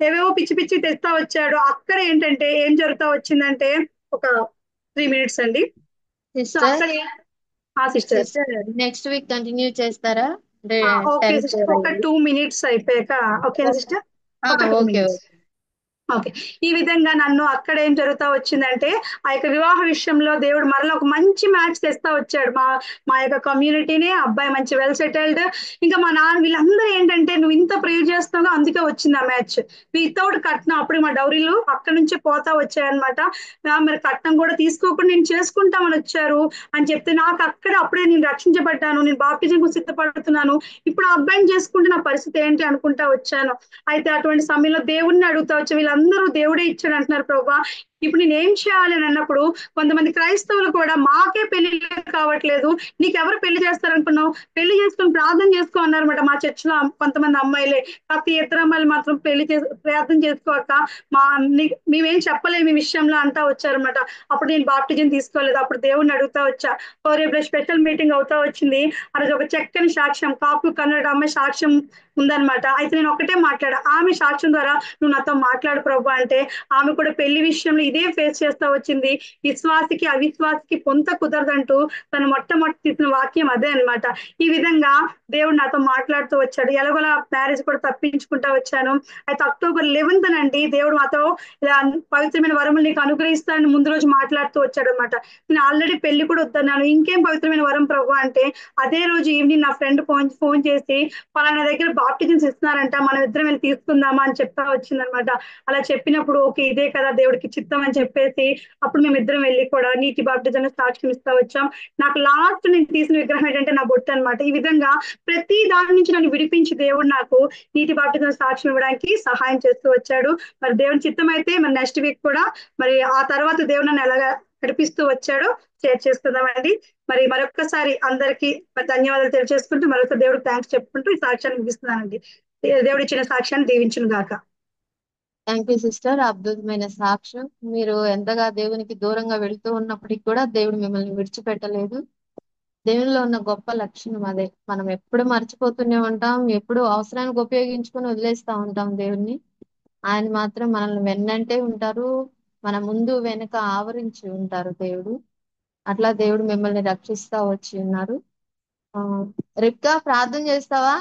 ఏవేవో పిచ్చి పిచ్చి తెస్తా వచ్చాడు. అక్కడ ఏంటంటే ఏం జరుగుతా వచ్చిందంటే, ఒక 3 minutes అండి. సో సిస్టర్ అక్కడ sister sister next week continue చేస్తారా? అంటే ఓకే 10 సిస్టర్, ఒక 2 minutes అయిపోయాక ఓకేనా సిస్టర్? ఒక 2 ఓకే minutes. ఓకే. ఓకే. ఈ విధంగా నన్ను అక్కడ ఏం జరుగుతా వచ్చిందంటే, ఆ యొక్క వివాహ విషయంలో దేవుడు మరలా ఒక మంచి మ్యాచ్ తెస్తా వచ్చాడు. మా మా యొక్క కమ్యూనిటీని అబ్బాయి మంచి వెల్ సెటిల్డ్. ఇంకా మా నాన్న వీళ్ళందరూ ఏంటంటే, "నువ్వు ఇంత ప్రేర్ చేస్తున్నావు అందుకే వచ్చింది ఆ మ్యాచ్. వితౌట్ కట్నం." అప్పుడు మా డౌరీలు అక్కడి నుంచే పోతా వచ్చాయన్నమాట. మరి కట్నం కూడా తీసుకోకుండా నేను చేసుకుంటామని వచ్చారు అని చెప్తే, నాకు అప్పుడే నేను రక్షించబడ్డాను. నేను బాప్టిజంకు సిద్ధపడుతున్నాను. ఇప్పుడు ఆ అబ్బాయిని చేసుకుంటే నా పరిస్థితి ఏంటి అనుకుంటా వచ్చాను. అయితే అటువంటి సమయంలో దేవుడిని అడుగుతా వచ్చి వీళ్ళందరూ దేవుడే ఇచ్చాడు అంటున్నారు ప్రభా, ఇప్పుడు నేను ఏం చేయాలి అని అన్నప్పుడు కొంతమంది క్రైస్తవులు కూడా మాకే పెళ్లి కావట్లేదు, నీకెవరు పెళ్లి చేస్తారనుకున్నావు, పెళ్లి చేసుకుని ప్రార్థన చేసుకో అన్నారన్నమాట. మా చర్చిలో కొంతమంది అమ్మాయిలే. కాకపోతే ఇద్దరు అమ్మాయిలు మాత్రం పెళ్లి చేసి ప్రార్థన చేసుకోక మా మేమేం చెప్పలేము ఈ విషయంలో అంటా వచ్చారన్నమాట. అప్పుడు నేను బాప్టిజం తీసుకోలేదు. అప్పుడు దేవుడిని అడుగుతా వచ్చా. రేపు స్పెషల్ మీటింగ్ అవుతా వచ్చింది. ఆ రోజు ఒక చక్కని సాక్ష్యం కాపు కన్నడ అమ్మాయి సాక్ష్యం ఉందన్నమాట. అయితే నేను ఒకటే మాట్లాడా, ఆమె సాక్ష్యం ద్వారా నువ్వు నాతో మాట్లాడు ప్రభు అంటే, ఆమె కూడా పెళ్లి విషయంలో ఇదే ఫేస్ చేస్తా వచ్చింది. విశ్వాసికి అవిశ్వాసికి పొంత కుదరదంటూ తను మొట్టమొదటి తీసిన వాక్యం అదే అన్నమాట. ఈ విధంగా దేవుడు నాతో మాట్లాడుతూ వచ్చాడు. ఎలాగోలా మ్యారేజ్ కూడా తప్పించుకుంటా వచ్చాను. అయితే అక్టోబర్ 11th నండి దేవుడు మాతో ఇలా పవిత్రమైన వరములు నీకు అనుగ్రహిస్తానని ముందు రోజు మాట్లాడుతూ వచ్చాడు అనమాట. నేను ఆల్రెడీ పెళ్లి కూడా వద్దన్నాను, ఇంకేం పవిత్రమైన వరం ప్రభు అంటే, అదే రోజు ఈవినింగ్ నా ఫ్రెండ్ ఫోన్ ఫోన్ చేసి పలానా దగ్గర బాప్టిజమ్స్ ఇస్తున్నారంట, మనం ఇద్దరం వెళ్ళి తీసుకుందామా అని చెప్తా వచ్చిందనమాట. అలా చెప్పినప్పుడు ఓకే ఇదే కదా దేవుడికి చిత్తం అని చెప్పేసి అప్పుడు మేము ఇద్దరం వెళ్ళి కూడా నీటి బాప్టిజం సాక్ష్యం ఇస్తా వచ్చాం. నాకు లాస్ట్ నేను తీసిన విగ్రహం ఏంటంటే నా బొట్టు అనమాట. ఈ విధంగా ప్రతి దాని నుంచి నన్ను విడిపించి దేవుడు నాకు నీటి బాప్టిజం సాక్ష్యం ఇవ్వడానికి సహాయం చేస్తూ వచ్చాడు. మరి దేవుని చిత్తం అయితే మరి నెక్స్ట్ వీక్ కూడా మరి ఆ తర్వాత దేవుడు నన్ను ఎలాగా నడిపిస్తూ వచ్చాడో షేర్ చేసుకుందామండి. మరి మరొక్కసారి అందరికీ మరి ధన్యవాదాలు తెలియజేసుకుంటూ మరొక దేవుడికి థ్యాంక్స్ చెప్పుకుంటూ ఈ సాక్ష్యాన్ని ముగిస్తున్నానండి. దేవుడు ఇచ్చిన సాక్ష్యాన్ని దీవించును గాక. Thank you sister. అద్భుతమైన సాక్ష్యం. మీరు ఎంతగా దేవునికి దూరంగా వెళుతూ ఉన్నప్పటికీ కూడా దేవుడు మిమ్మల్ని విడిచిపెట్టలేదు. దేవునిలో ఉన్న గొప్ప లక్షణం అదే. మనం ఎప్పుడు మర్చిపోతూనే ఉంటాం, ఎప్పుడు అవసరానికి ఉపయోగించుకొని వదిలేస్తా ఉంటాం దేవుణ్ణి. ఆయన మాత్రం మనల్ని వెన్నంటే ఉంటారు, మన ముందు వెనుక ఆవరించి ఉంటారు దేవుడు. అట్లా దేవుడు మిమ్మల్ని రక్షిస్తా వచ్చి ఉన్నారు. రిబ్కా ప్రార్థన చేస్తావా?